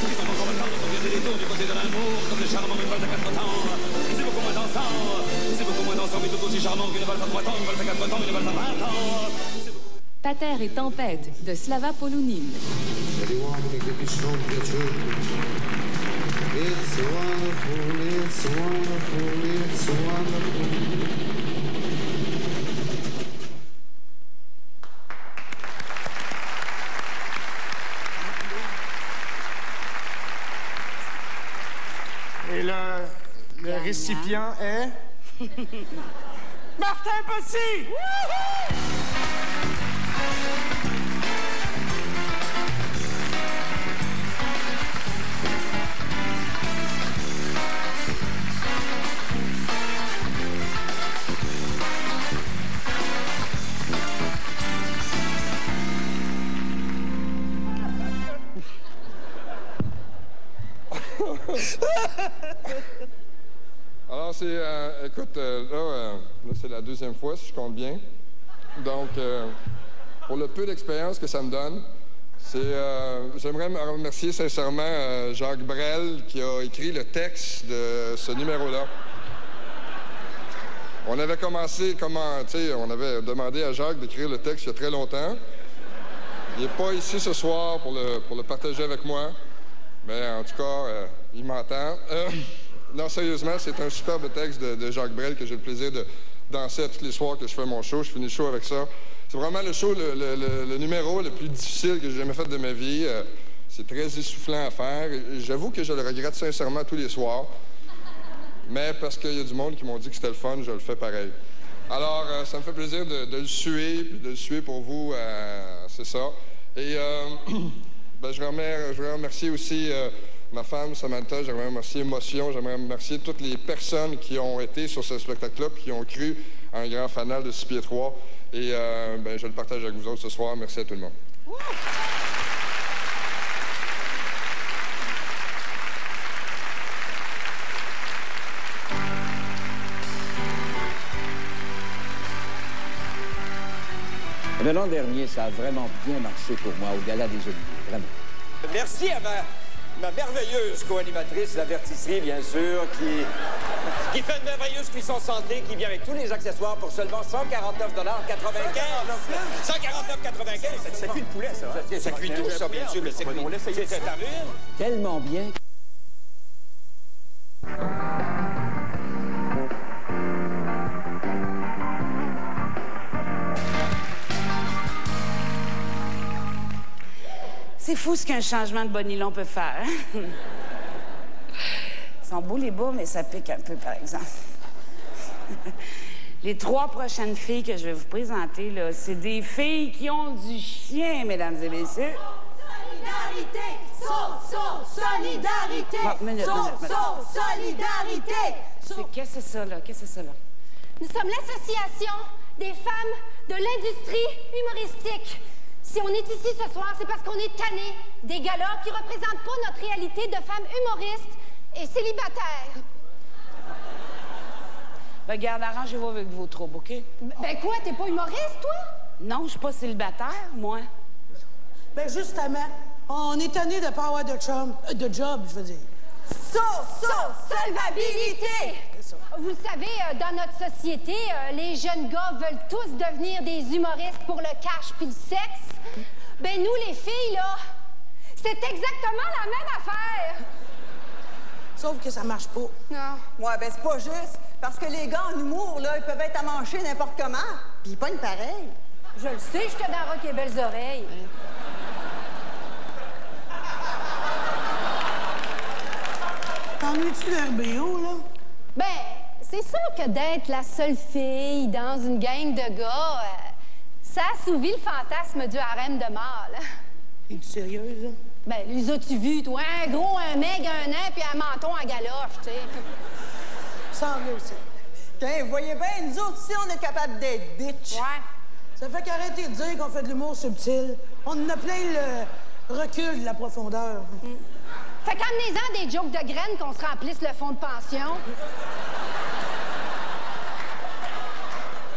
qui sont encore le temps, de sauver des tours du côté de l'amour, comme le charmant une valse à 4 temps. C'est beaucoup moins dansant, c'est beaucoup moins dansant, mais tout aussi charmant qu'une valse à 3 temps, une valse à 4 temps, une valse à 20 temps. Pater et tempête de Slava Polounine. It's wonderful, it's wonderful, it's wonderful. Et le récipient est... Martin Petit! Alors, c'est... écoute, là, c'est la deuxième fois, si je compte bien. Donc, pour le peu d'expérience que ça me donne, j'aimerais remercier sincèrement Jacques Brel qui a écrit le texte de ce numéro-là. On avait commencé, on avait demandé à Jacques d'écrire le texte il y a très longtemps. Il n'est pas ici ce soir pour le partager avec moi, mais en tout cas, il m'entend. Non, sérieusement, c'est un superbe texte de Jacques Brel que j'ai le plaisir de danser à tous les soirs que je fais mon show. Je finis le show avec ça. C'est vraiment le show, le numéro le plus difficile que j'ai jamais fait de ma vie. C'est très essoufflant à faire. J'avoue que je le regrette sincèrement tous les soirs. Mais parce qu'il y a du monde qui m'ont dit que c'était le fun, je le fais pareil. Alors, ça me fait plaisir de le suer, puis de le suer pour vous, c'est ça. Et je voudrais remercier aussi ma femme, Samantha, j'aimerais remercier Émotion, j'aimerais remercier toutes les personnes qui ont été sur ce spectacle-là, puis qui ont cru à un grand fanal de 6 pieds 3. Et je le partage avec vous autres ce soir. Merci à tout le monde. L'an dernier, ça a vraiment bien marché pour moi au Gala des Oliviers, vraiment. Merci à ma merveilleuse co-animatrice d'avertisserie, bien sûr, qui fait une merveilleuse cuisson santé, qui vient avec tous les accessoires pour seulement 149,95 $. 149,95 $. Ça cuit le poulet, ça. Ça cuit tout, ça, bien sûr. C'est ta mine. Tellement bien. C'est fou ce qu'un changement de bonilon peut faire. Ils sont beaux les bas, mais ça pique un peu, par exemple. Les 3 prochaines filles que je vais vous présenter, là, c'est des filles qui ont du chien, mesdames et messieurs. Solidarité! Solidarité! Solidarité! Qu'est-ce que c'est ça, là? Qu'est-ce que c'est ça, là? Nous sommes l'association des femmes de l'industrie humoristique. Si on est ici ce soir, c'est parce qu'on est tannés des galas qui représentent pas notre réalité de femmes humoristes et célibataires. Ben, garde, arrangez-vous avec vos troubles, OK? Ben quoi, t'es pas humoriste, toi? Non, je suis pas célibataire, moi. Ben justement, on est tannés de pas avoir de job, je veux dire. Solvabilité! Vous le savez, dans notre société, les jeunes gars veulent tous devenir des humoristes pour le cash puis le sexe. Ben nous, les filles, là, c'est exactement la même affaire. Sauf que ça marche pas. Non. Ouais, ben c'est pas juste. Parce que les gars en humour, là, ils peuvent être amanchés n'importe comment. Puis pas une pareille. Je le sais, j'étais dans Rock et Belles Oreilles. T'en es-tu d'un BO, là? Ben, c'est sûr que d'être la seule fille dans une gang de gars, ça assouvit le fantasme du harem de mâle. Es-tu sérieuse, là? Ben, les as-tu vus, toi? Un gros, un meg, un nain, puis un menton à galoche, tu sais. Ça en vient aussi. Tiens, vous voyez bien, nous autres ici, on est capable d'être bitch. Ouais. Ça fait qu'arrêter de dire qu'on fait de l'humour subtil. On en a plein le recul de la profondeur. Fait qu'amenez-en des jokes de graines qu'on se remplisse le fonds de pension.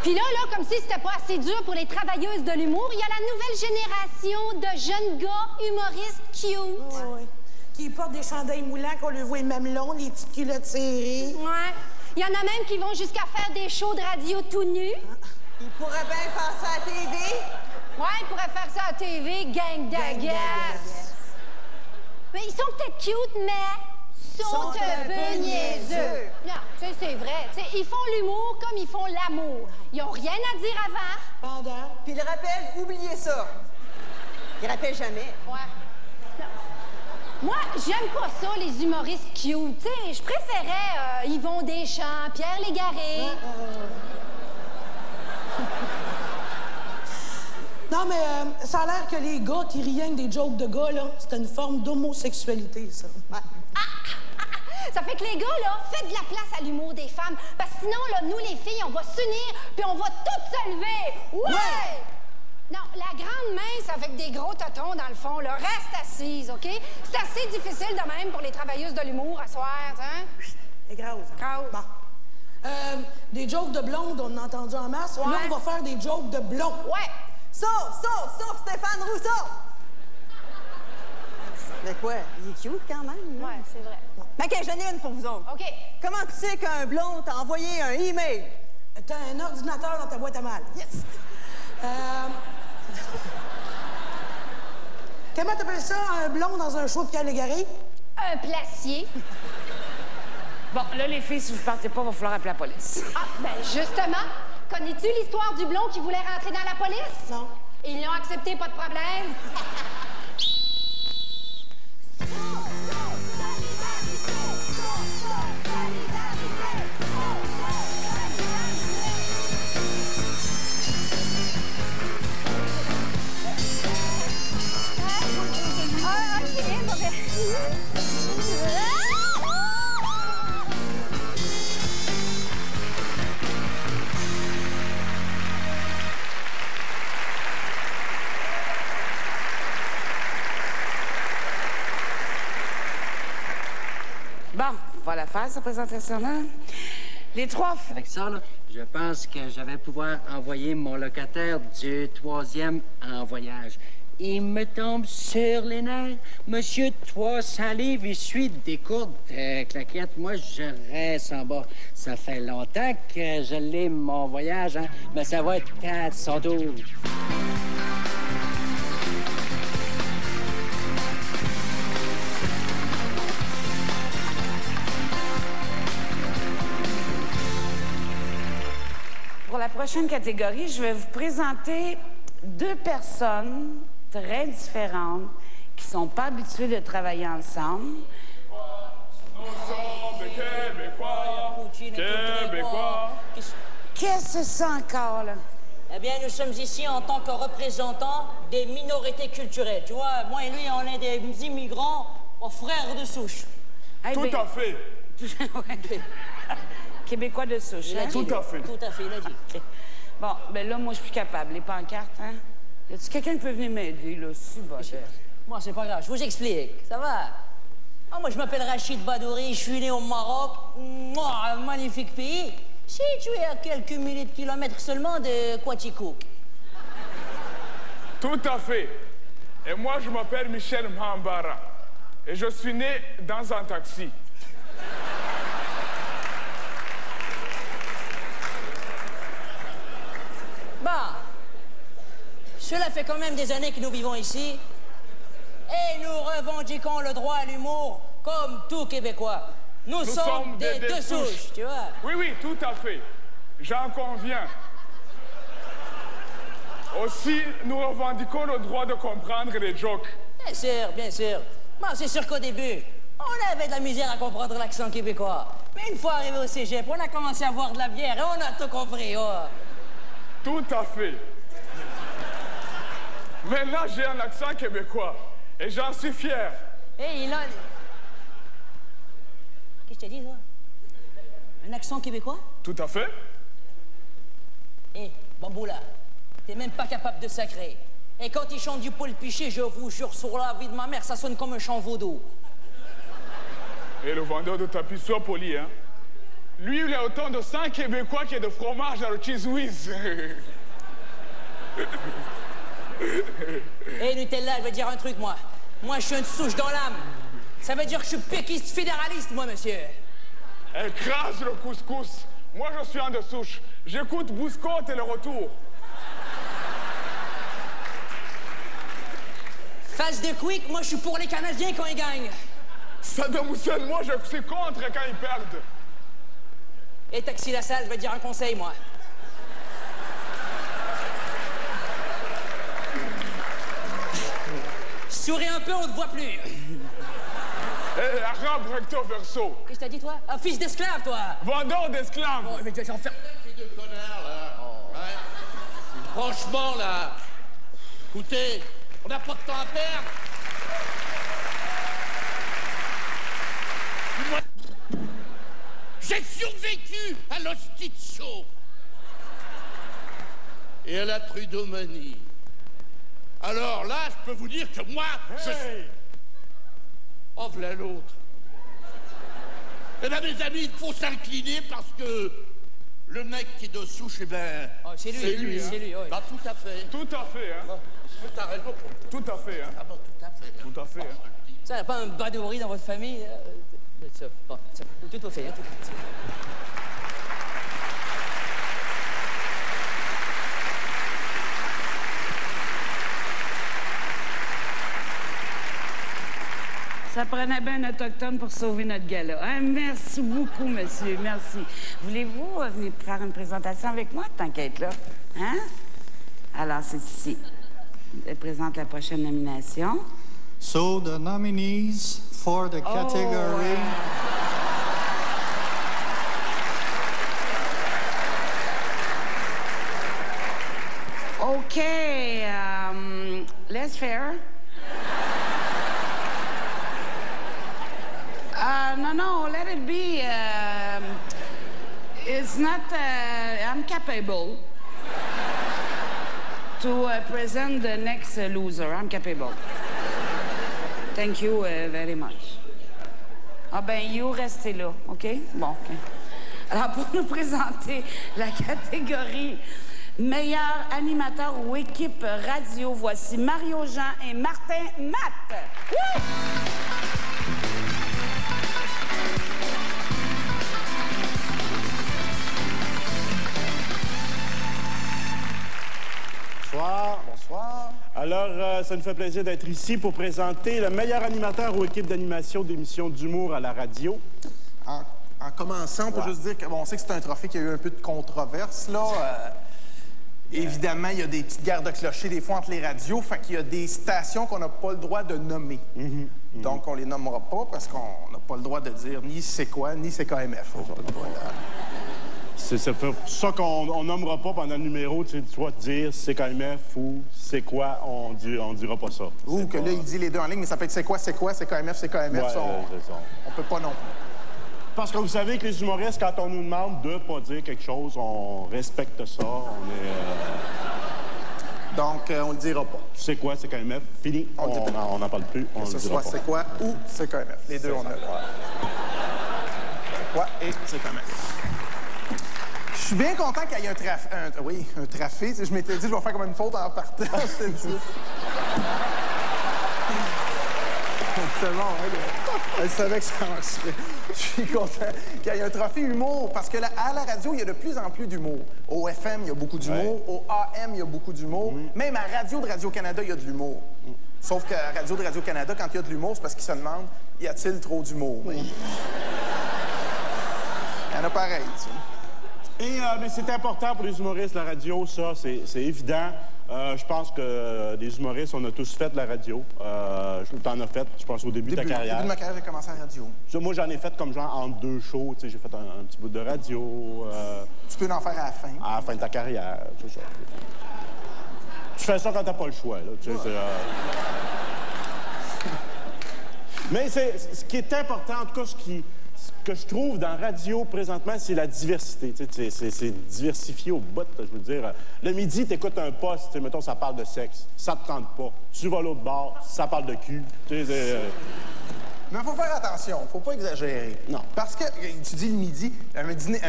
Puis là, comme si c'était pas assez dur pour les travailleuses de l'humour, il y a la nouvelle génération de jeunes gars humoristes cute. Ouais. Qui portent des chandails moulants, qu'on le voit les mamelons, les petites culottes serrées. Ouais. Il y en a même qui vont jusqu'à faire des shows de radio tout nus. Ils pourraient bien faire ça à la TV. Ouais, ils pourraient faire ça à la TV, gang d'agace. Mais ils sont peut-être cute, mais sont un peu niaiseux. Non, c'est vrai. T'sais, ils font l'humour comme ils font l'amour. Ils ont rien à dire avant. Pendant. Puis le rappel, oubliez ça. Ils rappellent jamais. Ouais. Non. Moi, j'aime pas ça, les humoristes cute. T'sais, je préférais Yvon Deschamps, Pierre Légaré. Non, mais ça a l'air que les gars qui rient des jokes de gars, là, c'est une forme d'homosexualité, ça. Ouais. Ça fait que les gars, là, faites de la place à l'humour des femmes. Parce que sinon, là, nous, les filles, on va s'unir, puis on va toutes se lever. Ouais! Non, la grande mince avec des gros totons, dans le fond, là, reste assise, OK? C'est assez difficile de même pour les travailleuses de l'humour à soir, hein? C'est grave. Bon. Des jokes de blondes, on en a entendu en masse. Ouais. Là, on va faire des jokes de blonds. Ouais. Sauf Stéphane Rousseau! Mais quoi? Il est cute quand même. Ouais, c'est vrai. OK, j'en ai une pour vous autres. OK. Comment tu sais qu'un blond t'a envoyé un email? T'as un ordinateur dans ta boîte à mal. Yes! Comment t'appelles ça, un blond dans un show de Pierre Légaré? Un placier. Bon, là, les filles, si vous partez pas, il va falloir appeler la police. Ah, ben justement, connais-tu l'histoire du blond qui voulait rentrer dans la police? Non. Ils l'ont accepté, pas de problème. Bon, voilà faire cette présentation-là. Les trois... Avec ça, là, je pense que je vais pouvoir envoyer mon locataire du 3e en voyage. Il me tombe sur les nerfs. Monsieur 300 livres, il suit des courtes claquettes. Moi, je reste en bas. Ça fait longtemps que je l'ai, mon voyage, hein? Mais ça va être 412. Pour la prochaine catégorie, je vais vous présenter 2 personnes très différentes qui ne sont pas habituées de travailler ensemble. Nous sommes des Québécois. Qu'est-ce que c'est ça encore, là? Eh bien, nous sommes ici en tant que représentants des minorités culturelles. Tu vois, moi et lui, on est des immigrants aux frères de souche. Tout à fait. Ouais. Québécois de souche, hein? Tout à fait. Tout à fait, il a dit. Bon, ben là, moi, je suis plus capable. Les pancartes, hein? Y a-tu quelqu'un qui peut venir m'aider, là? Si, Moi, c'est pas grave, je vous explique. Ça va? Ah, moi, je m'appelle Rachid Badouri, je suis né au Maroc. Un magnifique pays. Situé à quelques milliers de kilomètres seulement de Quaticook. Tout à fait. Et moi, je m'appelle Michel Mhambara. Et je suis né dans un taxi. Bah, cela fait quand même des années que nous vivons ici. Et nous revendiquons le droit à l'humour comme tout Québécois. Nous sommes des deux souches, tu vois. Oui, oui, tout à fait. J'en conviens. Aussi, nous revendiquons le droit de comprendre les jokes. Bien sûr, bien sûr. Bon, c'est sûr qu'au début, on avait de la misère à comprendre l'accent québécois. Mais une fois arrivé au cégep, on a commencé à boire de la bière et on a tout compris. Oh. Tout à fait. Maintenant, j'ai un accent québécois et j'en suis fier. Et il a... Qu'est-ce que tu as dit, toi? Un accent québécois? Tout à fait. Eh, Bamboula, t'es même pas capable de sacrer. Et quand il chante du Paul Piché, je vous jure sur la vie de ma mère, ça sonne comme un chant vaudou. Et le vendeur de tapis, sois poli, hein. Lui, il a autant de sang québécois qu'il y a de fromage dans le Cheese Whiz. Eh, Nutella, je vais dire un truc, moi. Moi, je suis une souche dans l'âme. Ça veut dire que je suis péquiste fédéraliste, moi, monsieur. Écrase le couscous. Moi, je suis un de souche. J'écoute Bouscotte et le retour. Face de quick, moi, je suis pour les Canadiens quand ils gagnent. Saddam Hussein, moi, je suis contre quand ils perdent. Et Taxi Lassalle, je vais te dire un conseil, moi. Souris un peu, on te voit plus. Eh, arabe recto verso. Qu'est-ce que t'as dit, toi? Un fils d'esclave, toi. Vendeur d'esclaves. Bon, je vais te faire... de connard, là. Ouais. Franchement, là, écoutez, on n'a pas de temps à perdre. J'ai survécu à l'hostie show et à la trudomanie. Alors là, je peux vous dire que moi, je suis... Oh, voilà l'autre. Eh bien, mes amis, il faut s'incliner parce que le mec qui est de souche, eh ben... Oh, c'est lui, hein. c'est lui, oui. Bah, tout à fait. Tout à fait, hein. T'as raison. Tout à fait, hein. Ah bon, tout à fait. Tout à fait, hein. Ça, n'a pas un Badouri dans votre famille? Bon, tout à fait, hein, tout à fait. Ça prenait bien un autochtone pour sauver notre gala. Hein? Merci beaucoup, monsieur. Merci. Voulez-vous venir faire une présentation avec moi, t'inquiète là? Hein? Alors, c'est ici. Je présente la prochaine nomination. So, the nominees for the category... Okay, less fair. No, let it be. It's not, I'm capable to present the next loser. I'm capable. Thank you very much. Ah ben, you restez là, OK? Bon, OK. Alors, pour nous présenter la catégorie meilleur animateur ou équipe radio, voici Mario Jean et Martin Matt. Woo! Bonsoir. Bonsoir. Alors, ça nous fait plaisir d'être ici pour présenter le meilleur animateur ou équipe d'animation d'émissions d'humour à la radio. En commençant, on peut juste dire qu'on sait que c'est un trophée qui a eu un peu de controverse, là. Évidemment, il y a des petites guerres de clochers des fois entre les radios, fait qu'il y a des stations qu'on n'a pas le droit de nommer. Donc, on les nommera pas parce qu'on n'a pas le droit de dire ni c'est quoi, ni c'est KMF. C'est pour ça qu'on nommera pas pendant le numéro, tu sais, soit dire c'est KMF ou c'est quoi, on dira pas ça. Ou que là, il dit les deux en ligne, mais ça peut être c'est quoi, c'est KMF, c'est KMF. Ouais, ça, on peut pas non plus. Parce que vous savez que les humoristes, quand on nous demande de pas dire quelque chose, on respecte ça, on est... Donc, on le dira pas. C'est quoi, c'est KMF, fini, on n'en parle plus, on le dira pas. C'est quoi ou c'est KMF. Les deux, on a le droit. C'est quoi et c'est KMF. Je suis bien content qu'il y ait un trafic. Je m'étais dit, je vais faire comme une faute en partant. C'est bon, hein? Elle savait que ça marcherait. Je suis content qu'il y ait un trophée humour, parce que à la radio, il y a de plus en plus d'humour. Au FM, il y a beaucoup d'humour. Au AM, il y a beaucoup d'humour. Même à Radio de Radio-Canada, il y a de l'humour. Sauf qu'à Radio de Radio-Canada, quand il y a de l'humour, c'est parce qu'ils se demandent, y a-t-il trop d'humour? Il y en a pareil, tu sais. Mais c'est important pour les humoristes, la radio, ça, c'est évident. Je pense que les humoristes, on a tous fait de la radio. T'en as fait, je pense, au début de ta carrière. Au début de ma carrière, j'ai commencé à la radio. Moi, j'en ai fait comme genre entre deux shows. J'ai fait un petit bout de radio. Tu peux en faire à la fin. À la fin de ta carrière, c'est ça. Tu fais ça quand t'as pas le choix, là. Mais ce qui est important, en tout cas, ce que je trouve dans radio présentement, c'est la diversité. C'est diversifié au bout, je veux dire. Le midi, t'écoutes un poste, mettons, ça parle de sexe. Ça te tente pas. Tu vas à l'autre bord, ça parle de cul. Mais il faut faire attention, faut pas exagérer. Non. Parce que, tu dis le midi, un midi,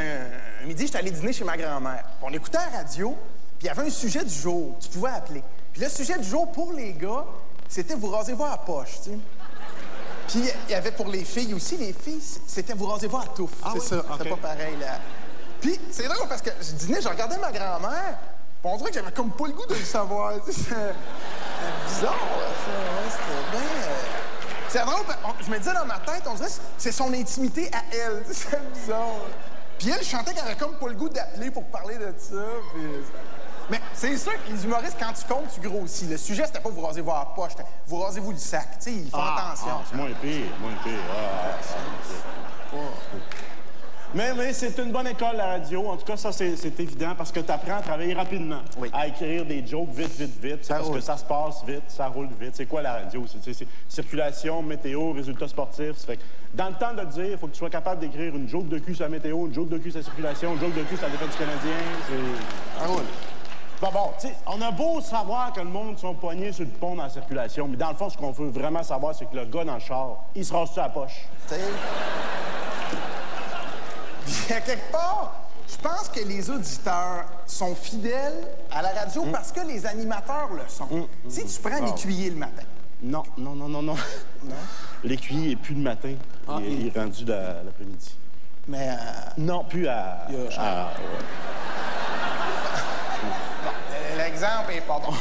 j'étais allé dîner chez ma grand-mère. On écoutait la radio, puis il y avait un sujet du jour. Tu pouvais appeler. Puis le sujet du jour, pour les gars, c'était vous rasez-vous à la poche, tu sais. Puis, il y avait pour les filles aussi. Les filles, c'était vous rasez-vous à touffe. C'est ça. C'était pas pareil, là. Puis, c'est drôle parce que je dînais, je regardais ma grand-mère. On dirait que j'avais comme pas le goût de le savoir. C'est bizarre, ça. C'était bien... C'est drôle, je me disais dans ma tête, on dirait que c'est son intimité à elle. C'est bizarre. Puis elle, je chantais qu'elle avait comme pas le goût d'appeler pour parler de ça. Puis... Mais c'est sûr que les humoristes, quand tu comptes, tu grossis. Le sujet, c'était pas vous rasez-vous à la poche, c'était vous rasez-vous le sac. Tu sais, ils font attention. C'est moins pire, Mais c'est une bonne école, la radio. En tout cas, ça, c'est évident parce que tu apprends à travailler rapidement. À écrire des jokes vite. Parce que ça se passe vite, ça roule vite. C'est quoi la radio? C'est circulation, météo, résultats sportifs. Ça fait que dans le temps de le dire, il faut que tu sois capable d'écrire une joke de cul sur la météo, une joke de cul sur la circulation, une joke de cul sur la défaite du Canadien. Ça roule. Bon, tu sais, on a beau savoir que le monde sont poignés sur le pont dans la circulation, mais dans le fond, ce qu'on veut vraiment savoir, c'est que le gars dans le char, il se rase-tu à la poche? Tu sais... Puis, à quelque part, je pense que les auditeurs sont fidèles à la radio parce que les animateurs le sont. Si tu prends l'écuyer le matin... Non. L'écuyer n'est plus le matin. Il est rendu l'après-midi. Mais... Non, plus à... L'exemple est pas bon.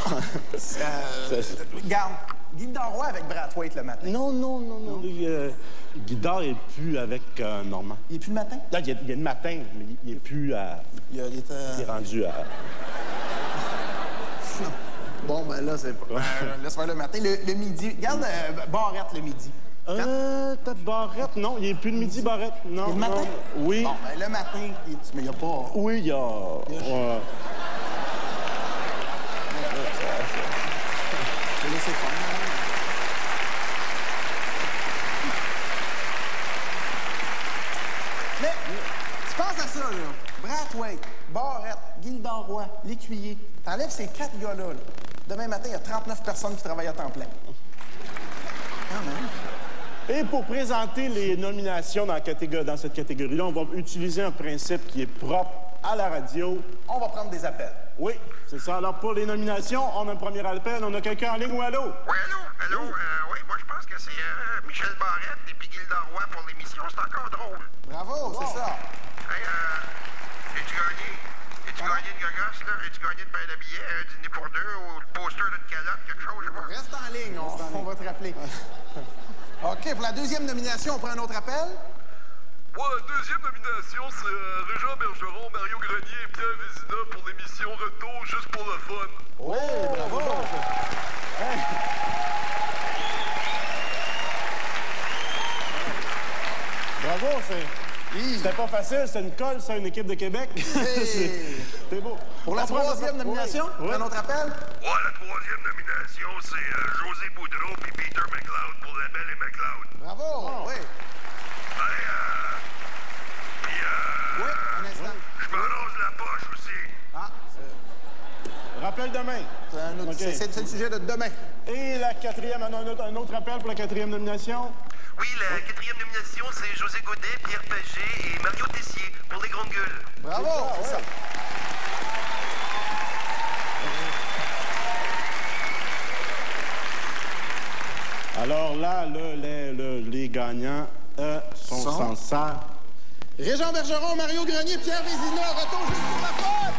Regarde, Gildor Roy avec Brathwaite le matin. Non. Gildor est plus avec Normand. Il est plus le matin? Là, il y a le matin, mais il est plus à... Il est rendu à... Bon, ben là, c'est pas... laisse faire le matin. Le midi. Regarde Barrette le midi. Peut-être Barrette. Non, il n'est plus le midi, Barrette. Non. Le matin? Non. Oui. Bon, ben le matin, mais il n'y a pas... Oui, il y a... Je vais laisser faire. Mais, tu penses à ça, là. Brathwaite, Barrette, Gildor Roy, l'écuyer. T'enlèves ces 4 gars-là, là. Demain matin, il y a 39 personnes qui travaillent à temps plein. Quand même. Et pour présenter les nominations dans cette catégorie-là, on va utiliser un principe qui est propre à la radio. On va prendre des appels. Oui, c'est ça. Alors, pour les nominations, on a un premier appel. On a quelqu'un en ligne ou allô? Oui, allô? Oui, moi, je pense que c'est Michel Barrette et puis Gildor Roy pour l'émission. C'est encore drôle. Bravo, c'est ça. Hey, as-tu gagné? As-tu gagné une gogosse, là? As-tu gagné une paire de billets, un dîner pour deux ou le poster d'une calotte, quelque chose, je sais pas? Reste en ligne, on va te rappeler. OK, pour la deuxième nomination, on prend un autre appel? Ouais, deuxième nomination, c'est Régent Bergeron, Mario Grenier et Pierre Vézina pour l'émission Retour juste pour le fun. Oh, bravo! Hey. Bravo, c'était pas facile, c'est une colle, ça, une équipe de Québec. Hey. C'est beau. Pour la troisième nomination, oui. Un autre appel? Ouais, la troisième nomination, c'est José Boudreau puis Peter McLeod pour La Belle et McLeod. Bravo, oui. Oui, un instant. Je me rase la poche aussi. Rappel demain. C'est le sujet de demain. Et la quatrième, on a un autre appel pour la quatrième nomination. Oui, la quatrième nomination, c'est José Godet, Pierre Pagé et Mario Tessier pour Les Grandes Gueules. Bravo, c'est ça. Alors là, les gagnants sont sans ça. Régent Bergeron, Mario Grenier, Pierre Vézina, retour juste pour la fête!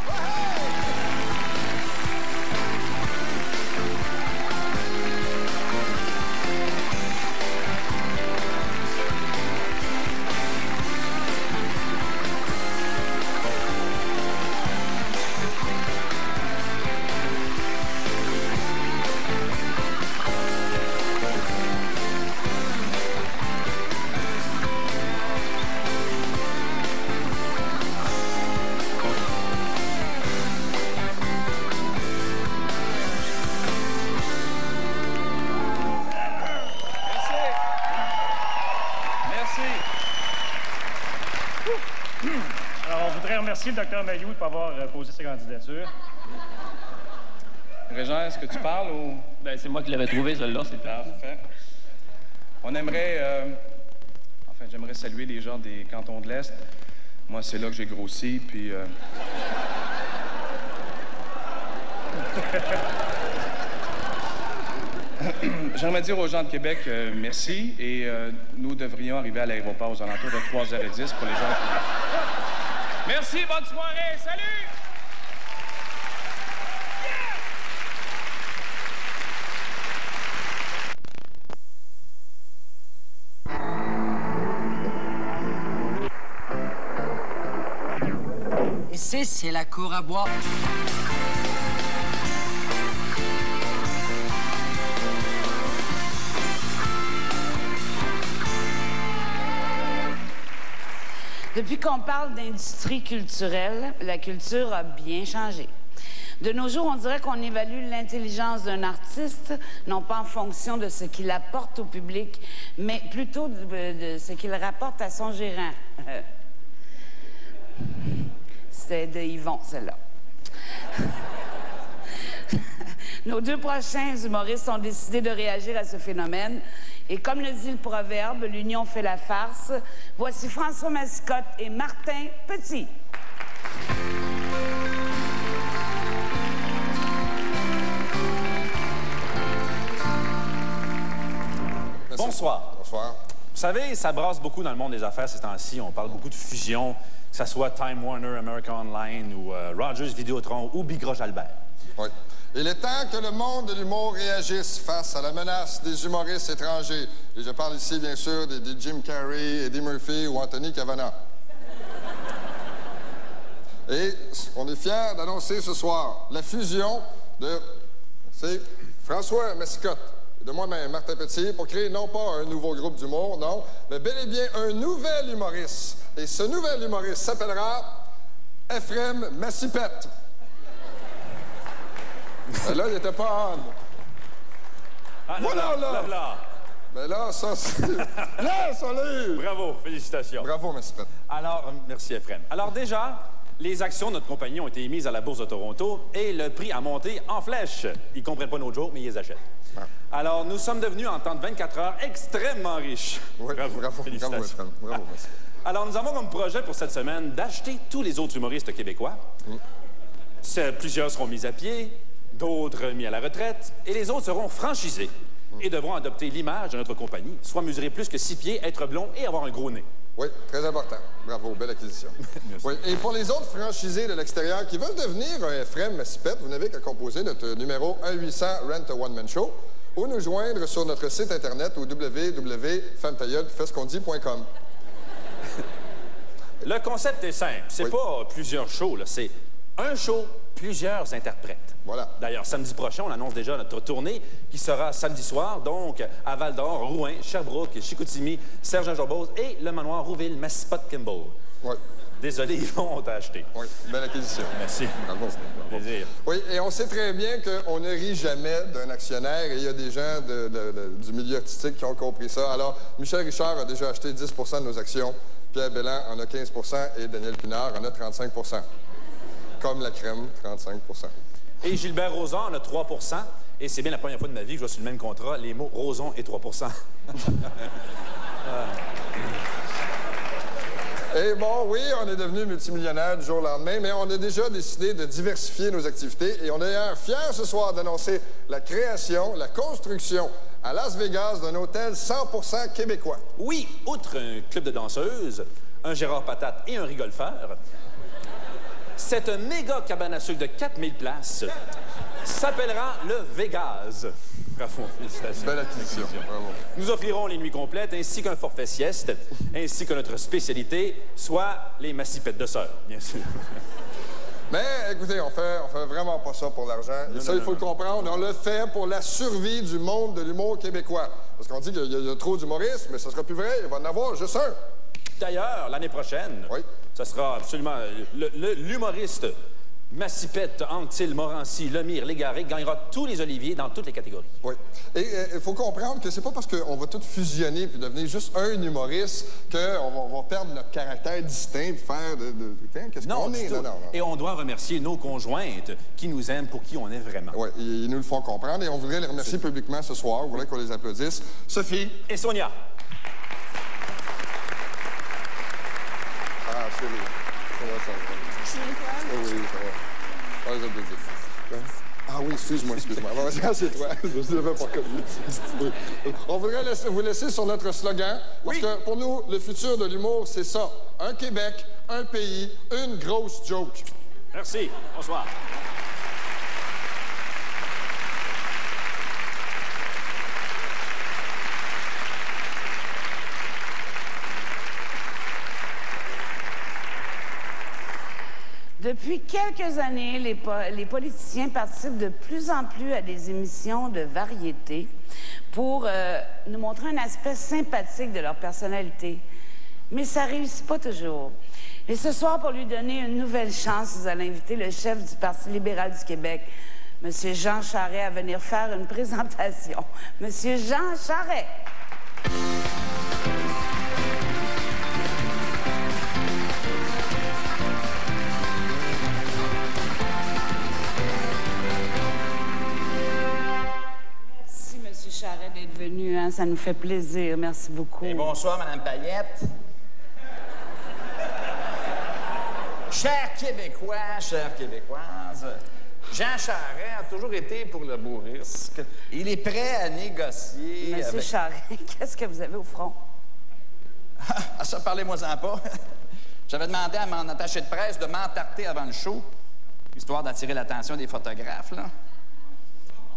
Merci, le Dr Mayou, de avoir posé sa candidature. Régent, est-ce que tu parles ou... Ben, c'est moi qui l'avais trouvé, celle-là, c'est parfait. On aimerait... Enfin, j'aimerais saluer les gens des cantons de l'Est. Moi, c'est là que j'ai grossi, puis... J'aimerais dire aux gens de Québec merci, et nous devrions arriver à l'aéroport aux alentours de 3h10 pour les gens qui... Merci, bonne soirée, salut! Ici, c'est la cour à bois. Depuis qu'on parle d'industrie culturelle, la culture a bien changé. De nos jours, on dirait qu'on évalue l'intelligence d'un artiste, non pas en fonction de ce qu'il apporte au public, mais plutôt de ce qu'il rapporte à son gérant. C'était de Yvon, celle-là. Nos deux prochains humoristes ont décidé de réagir à ce phénomène. Et comme le dit le proverbe, l'union fait la farce. Voici François Mascotte et Martin Petit. Bonsoir. Bonsoir. Vous savez, ça brasse beaucoup dans le monde des affaires ces temps-ci. On parle beaucoup de fusion, que ce soit Time Warner, America Online ou Rogers Vidéotron ou Bigroche Albert. Oui. Il est temps que le monde de l'humour réagisse face à la menace des humoristes étrangers. Et je parle ici, bien sûr, des Jim Carrey, Eddie Murphy ou Anthony Cavana. Et on est fiers d'annoncer ce soir la fusion de François Massicotte et de moi-même, Martin Petit, pour créer non pas un nouveau groupe d'humour, non, mais bel et bien un nouvel humoriste. Et ce nouvel humoriste s'appellera Ephrem Massipette. Là, il n'était pas en... Ah, voilà, là! Mais là, ça, c'est... Là, ça l'est! Bravo, félicitations. Bravo, Massipette. Alors, merci, Ephrem. Alors déjà, les actions de notre compagnie ont été émises à la Bourse de Toronto et le prix a monté en flèche. Ils ne comprennent pas nos jokes, mais ils les achètent. Ah. Alors, nous sommes devenus, en temps de 24 heures, extrêmement riches. Oui, bravo, félicitations. Ephrem. Bravo, merci. Alors, nous avons comme projet pour cette semaine d'acheter tous les autres humoristes québécois. Plusieurs seront mis à pied, d'autres mis à la retraite, et les autres seront franchisés et devront adopter l'image de notre compagnie, soit mesurer plus que 6 pieds, être blond et avoir un gros nez. Oui, très important. Bravo, belle acquisition. Oui. Et pour les autres franchisés de l'extérieur qui veulent devenir un Ephrem Massipette, vous n'avez qu'à composer notre numéro 1-800-RENT-A-ONE-MAN-SHOW ou nous joindre sur notre site Internet au www.fempayeuxfescequ'ondit.com. Le concept est simple. C'est pas plusieurs shows, là. C'est un show, plusieurs interprètes. Voilà. D'ailleurs, samedi prochain, on annonce déjà notre tournée qui sera samedi soir, donc à Val-d'Or, Rouyn, Sherbrooke, Chicoutimi, Sergent-Jorbose et le manoir Rouville-Massipotte-Kimball. Oui. Désolé, ils vont t'acheter. Oui, belle acquisition. Merci. Bravo. Plaisir. Oui, et on sait très bien qu'on ne rit jamais d'un actionnaire et il y a des gens du milieu artistique qui ont compris ça. Alors, Michel Richard a déjà acheté 10 de nos actions, Pierre Belland en a 15 et Daniel Pinard en a 35 Comme la crème, 35 Et Gilbert Rozon en a 3 et c'est bien la première fois de ma vie que je vois sur le même contrat les mots Rozon et 3 Et bon, oui, on est devenu multimillionnaire du jour au lendemain, mais on a déjà décidé de diversifier nos activités et on est d'ailleurs fiers ce soir d'annoncer la création, la construction à Las Vegas d'un hôtel 100% québécois. Oui, outre un club de danseuses, un Gérard Patate et un rigolfeur, cette méga cabane à sucre de 4000 places s'appellera le Vegas. Bravo, félicitations. Belle acquisition, bravo. Nous offrirons les nuits complètes ainsi qu'un forfait sieste, ainsi que notre spécialité, soit les massipettes de sœurs, bien sûr. Mais écoutez, on fait vraiment pas ça pour l'argent. Et ça, il faut le comprendre. On le fait pour la survie du monde de l'humour québécois. Parce qu'on dit qu'il y a trop d'humoristes, mais ça sera plus vrai. Il va en avoir juste un. D'ailleurs, l'année prochaine, ça sera absolument... L'humoriste Massipette, Anctil, Morancy, Lemire, Légaré gagnera tous les oliviers dans toutes les catégories. Oui. Et il faut comprendre que c'est pas parce qu'on va tous fusionner puis devenir juste un humoriste qu'on va perdre notre caractère distinct puis faire qu'est-ce qu'on est? Non. Et on doit remercier nos conjointes qui nous aiment pour qui on est vraiment. Oui, ils nous le font comprendre et on voudrait les remercier publiquement ce soir. On voudrait qu'on les applaudisse. Sophie. Et Sonia. Ah, chérie. Ça va. Oh oui, ça va. On les applaudit. Ah oui, excuse-moi. C'est toi. Je ne l'avais pas connu. On voudrait vous laisser sur notre slogan. Parce que pour nous, le futur de l'humour, c'est ça. Un Québec, un pays, une grosse joke. Merci. Bonsoir. Depuis quelques années, les politiciens participent de plus en plus à des émissions de variété pour nous montrer un aspect sympathique de leur personnalité. Mais ça ne réussit pas toujours. Et ce soir, pour lui donner une nouvelle chance, vous allez inviter le chef du Parti libéral du Québec, M. Jean Charest, à venir faire une présentation. M. Jean Charest. Charest d'être venu, hein? Ça nous fait plaisir. Merci beaucoup. Et bonsoir, Mme Payette. Chers Québécois, chères Québécoises, Jean Charest a toujours été pour le beau risque. Il est prêt à négocier. Monsieur Charest, qu'est-ce que vous avez au front? Ah, ça, parlez-moi-en pas. J'avais demandé à mon attaché de presse de m'entarter avant le show. histoire d'attirer l'attention des photographes, là.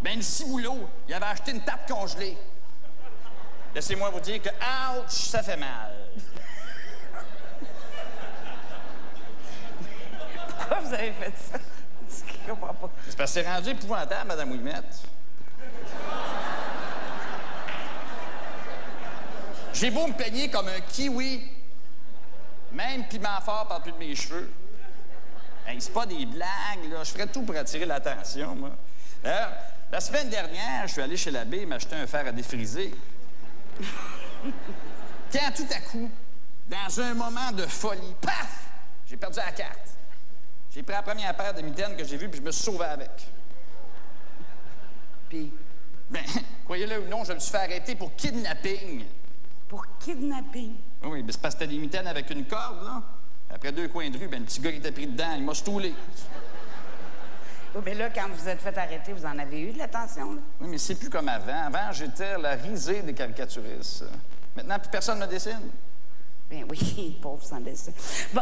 Ben, le ciboulot, il avait acheté une tarte congelée. Laissez-moi vous dire que, ouch, ça fait mal. Pourquoi vous avez fait ça? Je comprends pas. C'est parce que c'est rendu épouvantable, Mme Ouimette. J'ai beau me peigner comme un kiwi, même piment fort par plus de mes cheveux. Hey, c'est pas des blagues, là. Je ferais tout pour attirer l'attention, moi. D'ailleurs, la semaine dernière, je suis allé chez l'abbé m'acheter un fer à défriser. Quand tout à coup, dans un moment de folie, paf! J'ai perdu la carte. J'ai pris la première paire de mitaines que j'ai vue, puis je me suis sauvé avec. Puis? Ben, croyez-le ou non, je me suis fait arrêter pour kidnapping. Pour kidnapping? Oui, ben c'est parce que c'était des mitaines avec une corde, là. Après 2 coins de rue, ben le petit gars qui était pris dedans, il m'a stoulé. Oui, mais là, quand vous êtes fait arrêter, vous en avez eu de l'attention, là? Oui, mais c'est plus comme avant. Avant, j'étais la risée des caricaturistes. Maintenant, plus personne ne me dessine. Ben oui, pauvre sans dessin. Bon,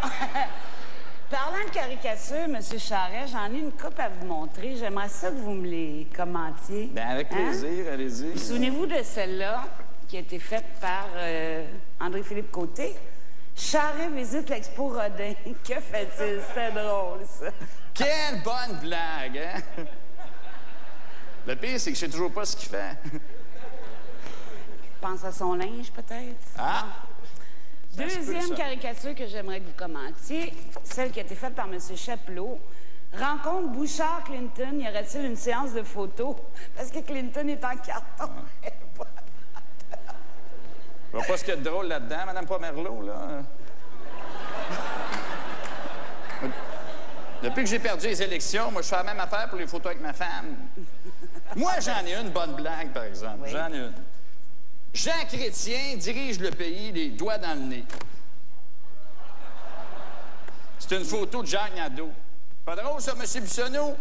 parlant de caricature, M. Charret, j'en ai une coupe à vous montrer. J'aimerais ça que vous me les commentiez. Ben avec plaisir, allez-y. Souvenez-vous de celle-là, qui a été faite par André-Philippe Côté. Charret visite l'Expo Rodin. Que fait-il? C'était drôle, ça. Quelle bonne blague, hein? Le pire, c'est que je sais toujours pas ce qu'il fait. Pense à son linge, peut-être? Ah! Deuxième caricature que j'aimerais que vous commentiez, celle qui a été faite par M. Chapelot. Rencontre Bouchard-Clinton, y aurait-il une séance de photos? Parce que Clinton est en carton. Je vois pas ce qu'il y a de drôle là-dedans, Mme Pomerleau, là. Depuis que j'ai perdu les élections, moi, je fais la même affaire pour les photos avec ma femme. Moi, j'en ai une bonne blague, par exemple. Oui. J'en ai une. Jean Chrétien dirige le pays les doigts dans le nez. C'est une photo de Jean Nadeau. Pas drôle, ça, M. Bissonneau?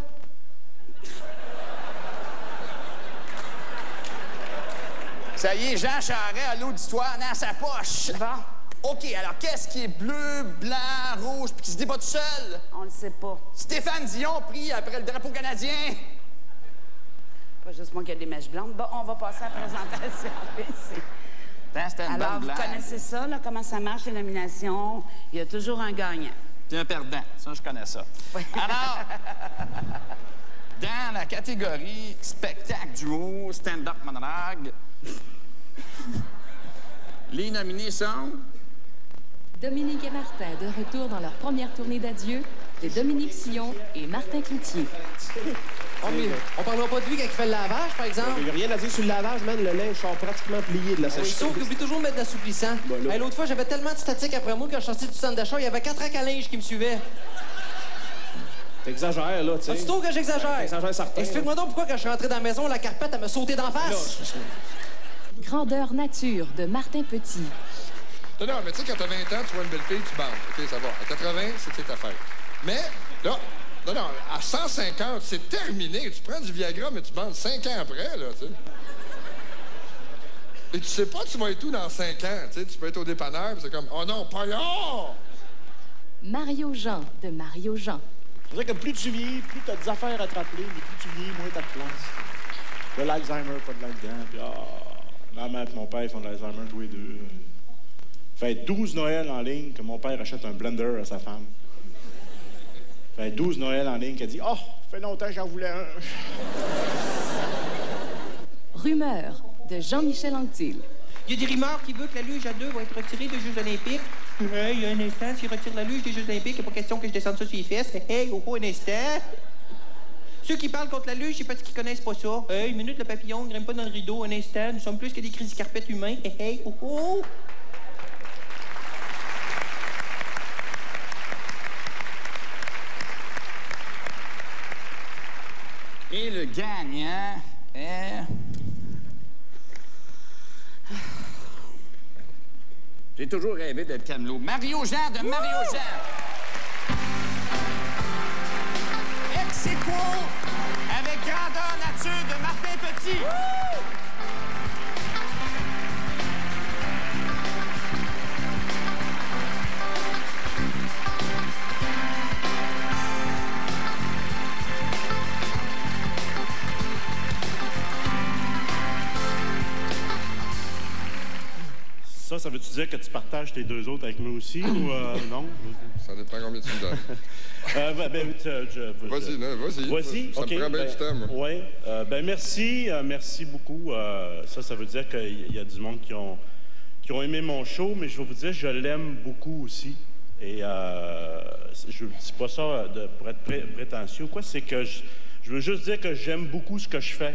Ça y est, Jean Charest à l'auditoire dans sa poche. Bon. OK, alors qu'est-ce qui est bleu, blanc, rouge, puis qui se débat tout seul? On le sait pas. Stéphane Dion pris après le drapeau canadien. Pas juste moi qui ai des mèches blondes. Bon, on va passer à la présentation. C'était une alors, bonne blague. Vous connaissez ça, là, comment ça marche, les nominations? Il y a toujours un gagnant. Puis un perdant. Ça, je connais ça. Oui. Alors, dans la catégorie spectacle d'humour, stand-up monologue, les nominés sont... Dominique et Martin, de retour dans leur première tournée d'adieu, de Dominique Sillon et Martin Cloutier. On parlera pas de lui quand il fait le lavage, par exemple? Il n'y a rien à dire sur le lavage, man. Le linge sort pratiquement plié de la sécheuse. Sauf qu'il oublie toujours de mettre de l'assouplissant. Hey, l'autre fois, j'avais tellement de statiques après moi quand je suis sorti du centre d'achat, il y avait 4 racks à linge qui me suivaient. T'exagères, là, tu sais. Tu trouves que j'exagère? T'exagères certain. Explique-moi donc pourquoi, quand je suis rentré dans la maison, la carpette, elle me sauté d'en face. Grandeur nature, de Martin Petit. Non, mais tu sais, quand t'as 20 ans, tu vois une belle fille, tu bandes. OK, ça va. À 80, c'est ta affaire. Mais, là, non, à 150, c'est terminé. Tu prends du Viagra, mais tu bandes 5 ans après, là, tu sais. Et tu sais pas, tu vas être où dans 5 ans, tu sais. Tu peux être au dépanneur, puis c'est comme, oh non, pas là! Mario Jean, de Mario Jean. C'est vrai que plus tu vieillis, plus t'as des affaires à te rappeler, mais plus tu vieillis, moins t'as de place. De l'Alzheimer, pas de là-dedans, puis ma mère et mon père font de l'Alzheimer tous les deux. Fait 12 Noël en ligne que mon père achète un blender à sa femme. Fait 12 Noël en ligne qu'elle dit « Oh, fait longtemps que j'en voulais un. » Rumeur, de Jean-Michel Anctil. Il y a des rumeurs qui veulent que la luge à 2 va être retirée des Jeux olympiques. Hey, il y a un instant, s'il retire la luge des Jeux olympiques, il n'est pas question que je descende ça sur les fesses. Hey, oh, un instant. Ceux qui parlent contre la luge, c'est parce qu'ils connaissent pas ça. Hey, une minute, le papillon ne grimpe pas dans le rideau. Un instant, nous sommes plus que des crises carpettes humains. Hey, oh, oh. Et le gagnant est... J'ai toujours rêvé d'être camelot. Mario Jean de Mario Jean. Ex aequo avec Grandeur nature de Martin Petit. veut-tu dire que tu partages tes 2 autres avec moi aussi, ou non? Ça dépend combien tu me donnes. Vas-y, vas-y. Vas-y, ça OK. me prend bien du temps, moi. Oui. Merci beaucoup. Ça veut dire qu'il y a du monde qui ont aimé mon show, mais je vais vous dire, je l'aime beaucoup aussi. Et je ne dis pas ça pour être prétentieux, quoi. C'est que je veux juste dire que j'aime beaucoup ce que je fais.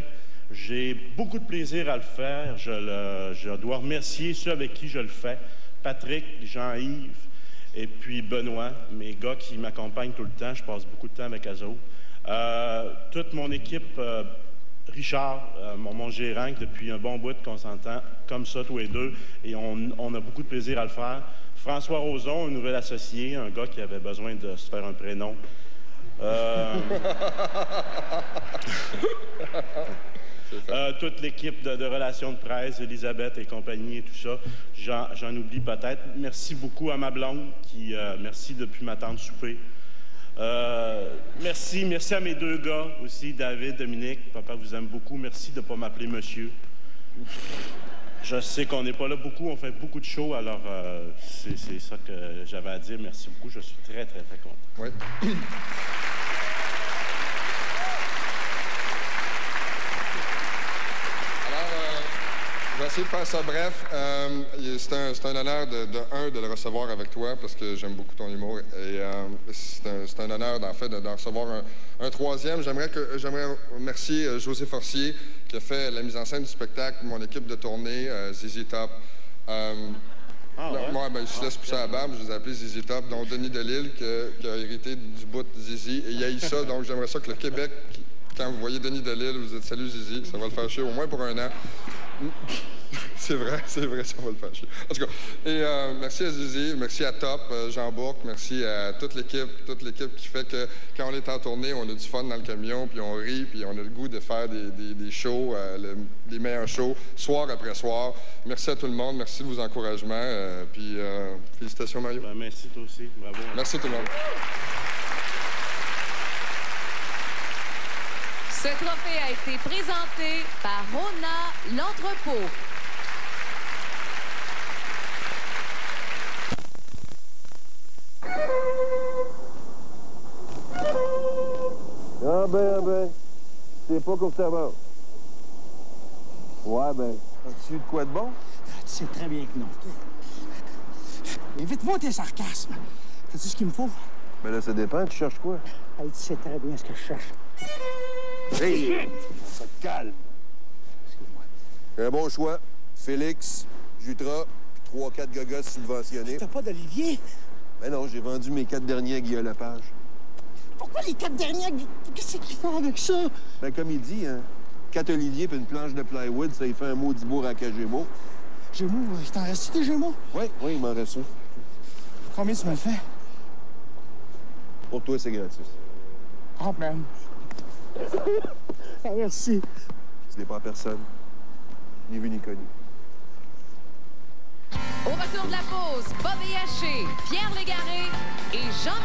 J'ai beaucoup de plaisir à le faire. Je dois remercier ceux avec qui je le fais. Patrick, Jean-Yves et puis Benoît, mes gars qui m'accompagnent tout le temps. Je passe beaucoup de temps avec eux autres. Toute mon équipe, Richard, mon gérant, depuis un bon bout qu'on s'entend comme ça tous les deux, et on a beaucoup de plaisir à le faire. François Roson, un nouvel associé, un gars qui avait besoin de se faire un prénom. Toute l'équipe de relations de presse, Elisabeth et compagnie et tout ça, j'en oublie peut-être. Merci beaucoup à ma blonde, merci depuis ma tante souper. Merci à mes 2 gars aussi, David, Dominique. Papa vous aime beaucoup. Merci de ne pas m'appeler monsieur. Je sais qu'on n'est pas là beaucoup, on fait beaucoup de shows, alors c'est ça que j'avais à dire. Merci beaucoup, je suis très, très, très content. Oui. Je vais essayer de faire ça bref. C'est un honneur de le recevoir avec toi parce que j'aime beaucoup ton humour. Et c'est un honneur, en fait, d'en recevoir un troisième. J'aimerais remercier José Forcier qui a fait la mise en scène du spectacle, mon équipe de tournée, ZZ Top. Moi, je suis laisse pousser à la barbe, je les ai appelés ZZ Top, dont Denis Delisle qui a hérité du bout de Zizi. Et il y a eu ça, donc j'aimerais ça que le Québec, quand vous voyez Denis Delisle, vous dites « Salut Zizi », ça va le faire chier au moins pour 1 an. C'est vrai, ça va le faire chier. En tout cas, et merci à Zizi, merci à Top, Jean Bourque, merci à toute l'équipe qui fait que quand on est en tournée, on a du fun dans le camion, puis on rit, puis on a le goût de faire des shows, les meilleurs shows, soir après soir. Merci à tout le monde, merci de vos encouragements, puis félicitations Mario. Merci toi aussi, bravo. Merci tout le monde. Ce trophée a été présenté par Rona L'Entrepôt. Ah ben, c'est pas comme ça va. Ouais, ben, as-tu eu de quoi de bon? Tu sais très bien que non. Évite-moi tes sarcasmes. T'as-tu ce qu'il me faut? Ben là, ça dépend. Tu cherches quoi? Hey, tu sais très bien ce que je cherche. Hey! Ça te calme. Excuse-moi. Un bon choix. Félix, Jutra, puis 3-4 gogos subventionnés. T'as pas d'Olivier? Ben non, j'ai vendu mes 4 derniers à Guillaume Lepage. Pourquoi les 4 derniers? Qu'est-ce qu'il fait avec ça? Ben comme il dit, hein. 4 oliviers puis une planche de plywood, ça y fait un maudit bourg à Gémeaux. Gémeaux? Il t'en reste des Gémeaux? Oui, il m'en reste un. Combien tu me le fais? Pour toi, c'est gratis. Oh, man. Merci. Ce n'est pas personne. Ni vu ni connu. Au retour de la pause, Bobby Haché, Pierre Légaré et Jean...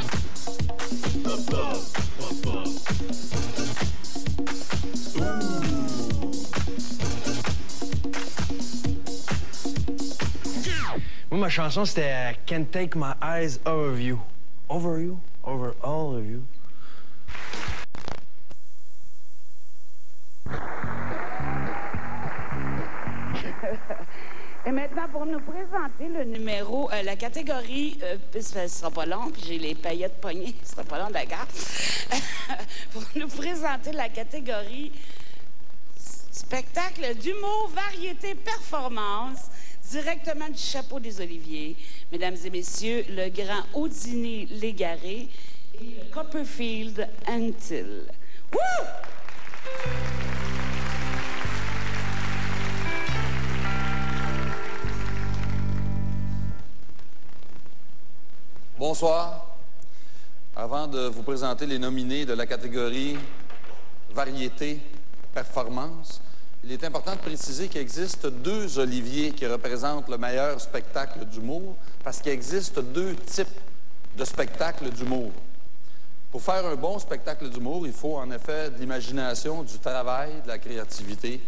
Moi, ma chanson, c'était Can't Take My Eyes Over You. Over you? Over all of you. Et maintenant, pour nous présenter le numéro, la catégorie, ce sera pas long, puis j'ai les paillettes pognées, ce sera pas long, d'accord. Pour nous présenter la catégorie spectacle d'humour, variété, performance, directement du chapeau des Oliviers. Mesdames et messieurs, le grand Houdini Légaré et le Copperfield Antil. Wouh! Bonsoir. Avant de vous présenter les nominés de la catégorie variété, performance, il est important de préciser qu'il existe 2 Oliviers qui représentent le meilleur spectacle d'humour parce qu'il existe 2 types de spectacles d'humour. Pour faire un bon spectacle d'humour, il faut en effet de l'imagination, du travail, de la créativité,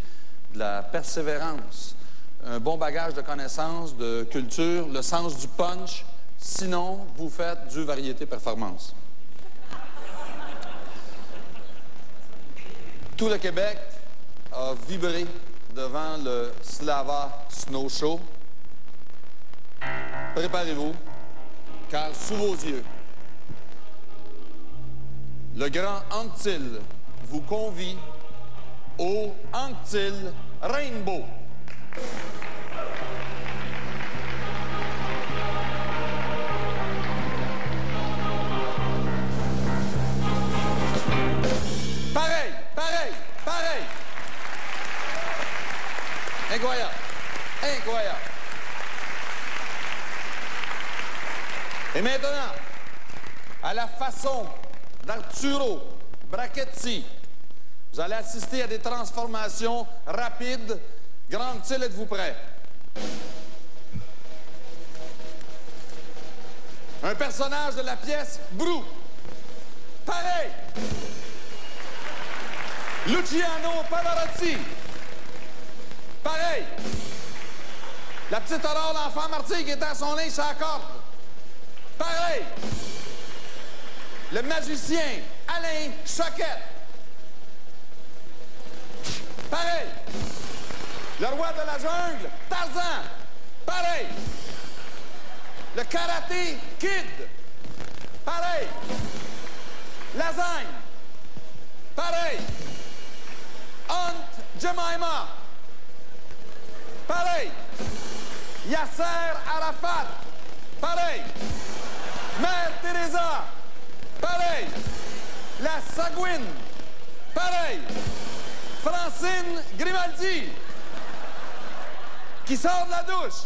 de la persévérance. un bon bagage de connaissances, de culture, le sens du punch. Sinon, vous faites du variété performance. Tout le Québec a vibré devant le Slava Snow Show. Préparez-vous, car sous vos yeux, le Grand Anctil vous convie au Anctil Rainbow. Pareil, pareil, pareil. Incroyable, incroyable. Et maintenant, à la façon d'Arturo Brachetti, vous allez assister à des transformations rapides. Grand Anctil, êtes-vous prêts? Un personnage de la pièce Brou. Pareil. Luciano Pavarotti. Pareil. La petite Aurore, l'enfant martyr qui était à son linge sur la corde. Pareil. Le magicien Alain Choquette. Pareil. Le roi de la jungle, Tarzan. Pareil. Le karaté Kid. Pareil. Lasagne. Pareil. Aunt Jemima. Pareil. Yasser Arafat. Pareil. Mère Teresa. Pareil. La Sagouine. Pareil. Francine Grimaldi. Qui sort de la douche.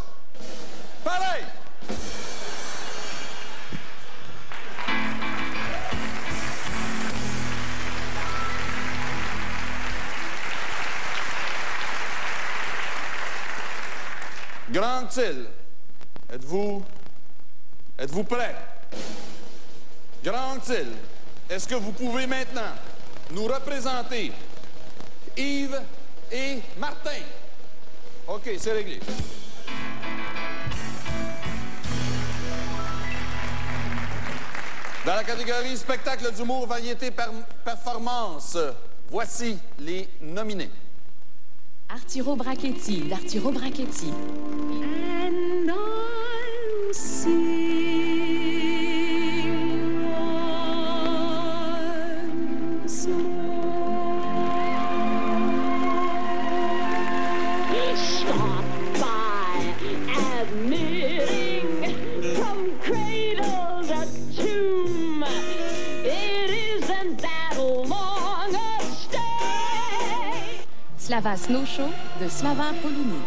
Pareil. Grand Anctil, êtes-vous prêts? Grand Anctil, est-ce que vous pouvez maintenant nous représenter Yves et Martin? OK, c'est réglé. Dans la catégorie spectacle d'humour, variété, performance, voici les nominés. Arturo Brachetti, d'Arturo Brachetti. And I'm seeing once more. He shot by admitting from cradle to tomb. It isn't that long a stay. Slava Snow Show de Slava Polony.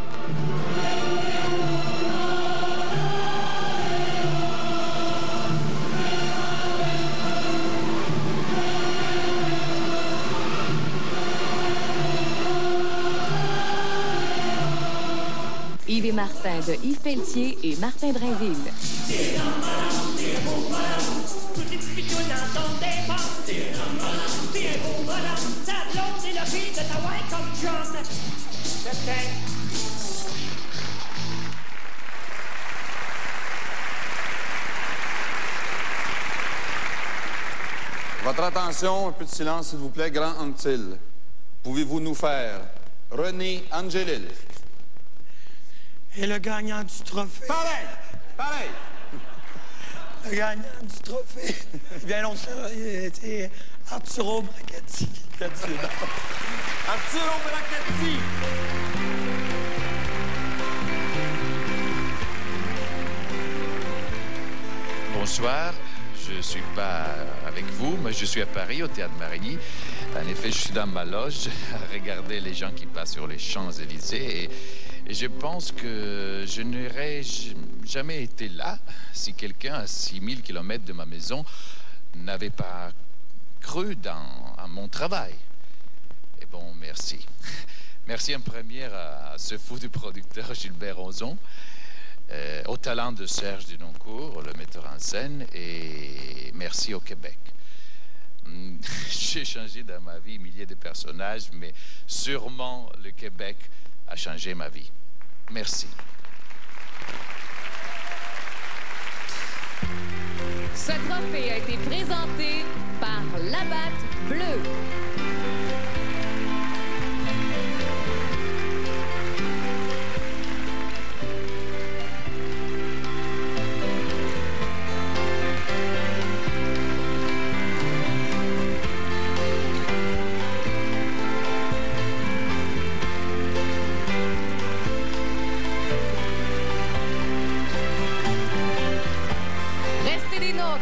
Yves et Martin de Yves Pelletier et Martin Drainville. Votre attention, un peu de silence, s'il vous plaît. Grand Anctil, pouvez-vous nous faire René Angelil? Et le gagnant du trophée. Pareil! Pareil! Le gagnant du trophée. Bien long, c'est Arturo Brachetti. Arturo Brachetti! Bonsoir. Je ne suis pas avec vous, mais je suis à Paris, au Théâtre Marigny. En effet, je suis dans ma loge à regarder les gens qui passent sur les Champs-Élysées. Et je pense que je n'aurais jamais été là si quelqu'un à 6000 km de ma maison n'avait pas cru à mon travail. Et bon, merci. Merci en première à ce fou du producteur Gilbert Rozon, au talent de Serge Dinoncourt, le metteur en scène, et merci au Québec. J'ai changé dans ma vie milliers de personnages, mais sûrement le Québec a changé ma vie. Merci. Ce trophée a été présenté par La Batte Bleue.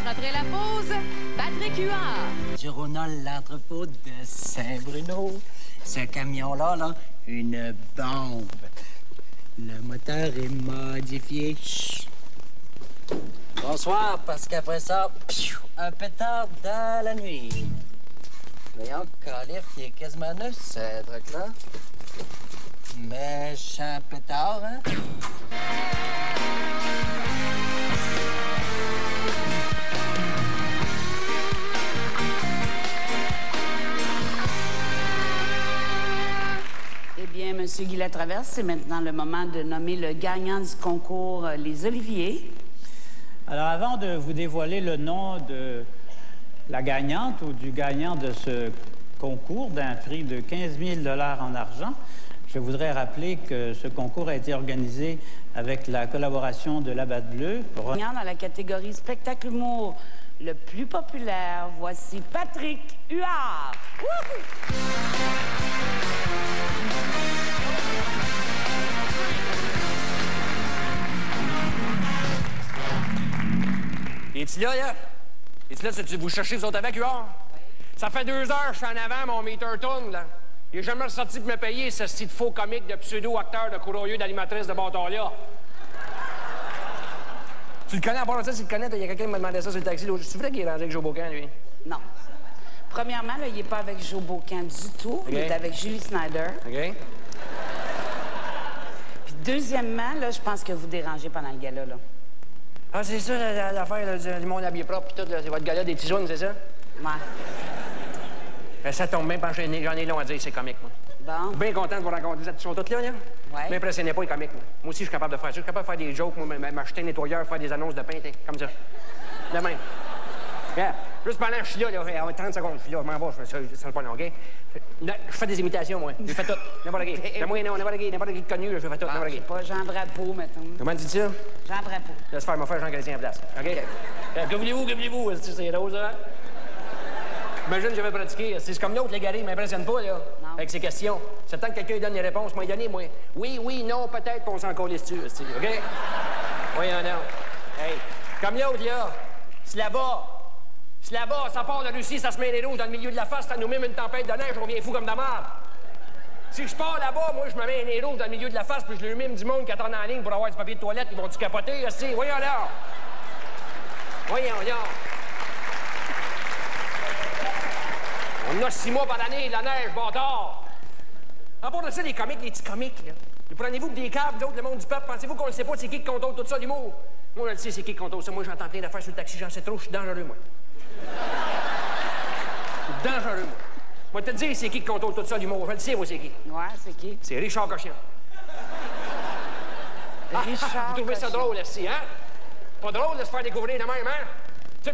Après la pause, Patrick Huard. Du Ronald, l'entrepôt de Saint-Bruno. Ce camion-là, là, une bombe. Le moteur est modifié. Chut. Bonsoir, parce qu'après ça, un pétard dans la nuit. Voyons, Calif, il est quasiment neuf, ce truc-là. Méchant pétard, hein? Eh bien, M. Guy Latraverse, c'est maintenant le moment de nommer le gagnant du concours Les Oliviers. Alors, avant de vous dévoiler le nom de la gagnante ou du gagnant de ce concours d'un prix de 15 000 $ en argent, je voudrais rappeler que ce concours a été organisé avec la collaboration de La Batte Bleue. Gagnant dans la catégorie spectacle humour le plus populaire, voici Patrick Huard. Wouhou! Es-tu là? Es-tu là? Vous cherchez vous autres avec, Huard? Oui. Ça fait 2 heures que je suis en avant, mon meter tourne, là. Il n'est jamais ressorti pour me payer, ce style faux comique de pseudo-acteur de courroyeux d'animatrice de bâtard-là. Tu le connais, à part de ça, si tu le connais, il y a quelqu'un qui m'a demandé ça sur le taxi. C'est vrai qu'il est rendu avec Joe Bocan, lui? Non. Premièrement, là, il n'est pas avec Joe Bocan du tout. Okay. Il est avec Julie Snyder. OK. Puis deuxièmement, là, je pense que vous dérangez pendant le gala, là. Ah, c'est ça, l'affaire du monde habillé propre, puis tout, c'est votre gala des tisounes, c'est ça? Ouais. Ça tombe bien, parce que j'en ai long à dire, c'est comique, moi. Bon. Bien content de vous rencontrer. Ils sont tous là, là? Ouais. M'impressionnez pas, les comiques, moi. Moi aussi, je suis capable de faire ça. Je suis capable de faire des jokes, moi, m'acheter un nettoyeur, faire des annonces de pain, comme ça. De même. Yeah. Juste pendant que je suis là, 30 secondes, je suis là, je m'en vais, ça le pas long, OK? Je fais des imitations, moi. Je fais tout. N'importe qui. N'importe qui connu, je fais tout. N'importe qui. Pas Jean Drapeau, mettons. Comment tu dis ça? Jean Drapeau. Laisse faire, Jean Chrétien en place. OK? Que voulez-vous? C'est drôle, ça? Imagine, j'avais pratiqué. C'est comme l'autre, les gars, il m'impressionne pas, là. Non. Avec ses questions. C'est le temps que quelqu'un donne les réponses. Moi, donné, moi. Oui, non, peut-être, qu'on s'en calisse-tu, OK? Voyons donc. Hey. Comme l'autre, là. Là-bas, ça part de Russie, ça se met les rouges dans le milieu de la face, ça nous met une tempête de neige, on vient fou comme de merde. Si je pars là-bas, moi, je me mets les rouges dans le milieu de la face, puis je lui mime du monde qui attend en ligne pour avoir du papier de toilette, ils vont-tu capoter, aussi? Voyons là. On a 6 mois par année, la neige, bâtard. À part de ça, les petits comiques, là. Vous prenez-vous des câbles, d'autres, le monde du peuple, pensez-vous qu'on ne sait pas c'est qui contrôle tout ça, l'humour? Moi, je le sais, c'est qui contrôle ça. Moi, j'entends plein d'affaires sur le taxi, j'en sais trop, je suis dangereux, moi. Je suis dangereux, moi. Moi, te dire, c'est qui contrôle tout ça, l'humour? Je le sais, moi, c'est qui. Ouais, c'est qui? C'est Richard Cochian. Vous trouvez ça drôle, aussi, hein? Pas drôle de se faire découvrir de même, hein?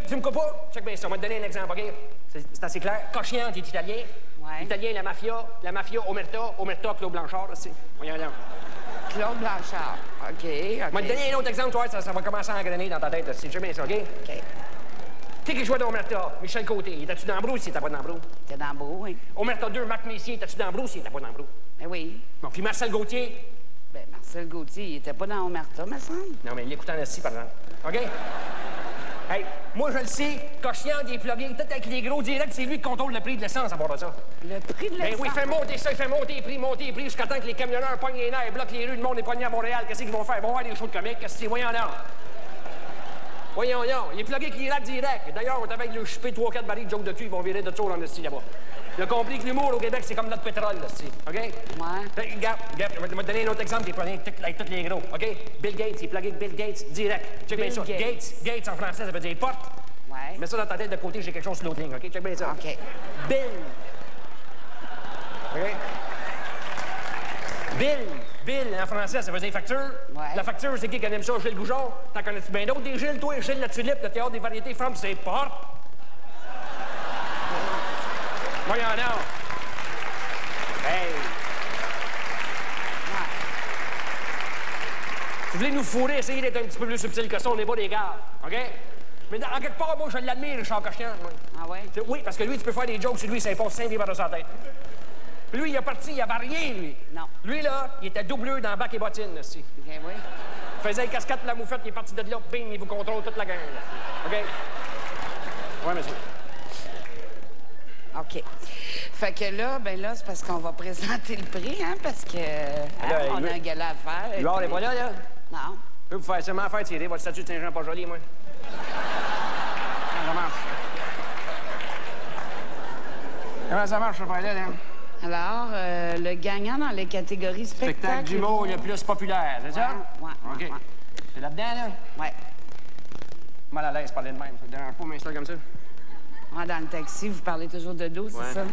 Tu me coupes pas? Check bien ça, on va te donner un exemple, OK? C'est assez clair. Cochian, t'es italien. Ouais. Italien, la mafia, Omerta, Claude Blanchard, aussi. Voyons là. Claude Blanchard. OK. Je vais te donner un autre exemple, tu vois, ça va commencer à engrainer dans ta tête, c'est jamais ça, OK? OK. Qui jouait dans Omerta? Michel Côté. Il était-tu dans Brou s'il était pas dans Brou? Il était dans Brou, oui. Omerta 2, Marc Messier. Était-tu dans Brou s'il était pas dans Brou? Ben oui. Bon, puis Marcel Gauthier? Ben, Marcel Gauthier, il était pas dans Omerta, me semble. Non, mais il l'écoutait en assis, par exemple. OK? Hey, moi, je le sais, Cochian, des plugués, tout avec les gros directs, c'est lui qui contrôle le prix de l'essence à bord de ça. Le prix de l'essence? Ben oui, il fait monter ça, il fait monter les prix, jusqu'à temps que les camionneurs pognent les nerfs, bloquent les rues, le monde est pogné à Montréal. Qu'est-ce qu'ils vont faire? Ils vont voir des shows de comiques. Qu'est-ce que c'est? Voyons là. Voyons, il est plugué avec les racks direct. D'ailleurs, on t'avait le chipé 3-4 barils de joke de cul, ils vont virer de tour dans le style là-bas. Il a compris que l'humour au Québec, c'est comme notre pétrole, là, style. OK? Ouais. Regarde, je vais te donner un autre exemple, t'es plugué avec tous les gros. OK? Bill Gates, il est plugué avec Bill Gates direct. Check bien ça. Gates en français, ça veut dire porte. Ouais. Mets ça dans ta tête de côté, j'ai quelque chose sur l'autre ligne, OK? Check bien ça. OK. Bill. OK? Bill, en français, ça veut dire facture. Ouais. La facture, c'est qui aime ça? Gilles Goujon. T'en connais-tu bien d'autres des Gilles, toi? Gilles La Tulipe, le théâtre des variétés femmes, c'est porte. Voyons donc. Hey. Si vous voulez nous fourrer, essayez d'être un petit peu plus subtil que ça, on n'est pas des gars, OK? Mais en quelque part, moi, je l'admire, Richard Cochian. Ah ouais? Oui, parce que lui, tu peux faire des jokes sur lui, ça passe 5 livres par sa tête. Puis lui, il est parti, il avait rien, lui. Non. Lui, là, il était doubleux dans bac et bottines, aussi. OK, oui. Il faisait une cascade de la moufette, il est parti de là, bing, il vous contrôle toute la gang. OK? Oui, monsieur. OK. Fait que là, ben là, c'est parce qu'on va présenter le prix, hein, parce que Là, on a un gala à faire. Lui, on n'est pas là, là. Non. Je peux vous faire seulement faire tirer votre statut de Saint-Jean pas joli, moi. Comment ça marche, ce faire-là, là? Alors, le gagnant dans les catégories spectacle... Spectacle d'humour le plus populaire, c'est ça? Ouais, OK. ouais. C'est là-dedans, là? Ouais. Mal à l'aise parler de même. Ça te dérange pas, m'installer comme ça? Ouais, dans le taxi, vous parlez toujours de dos, c'est ça?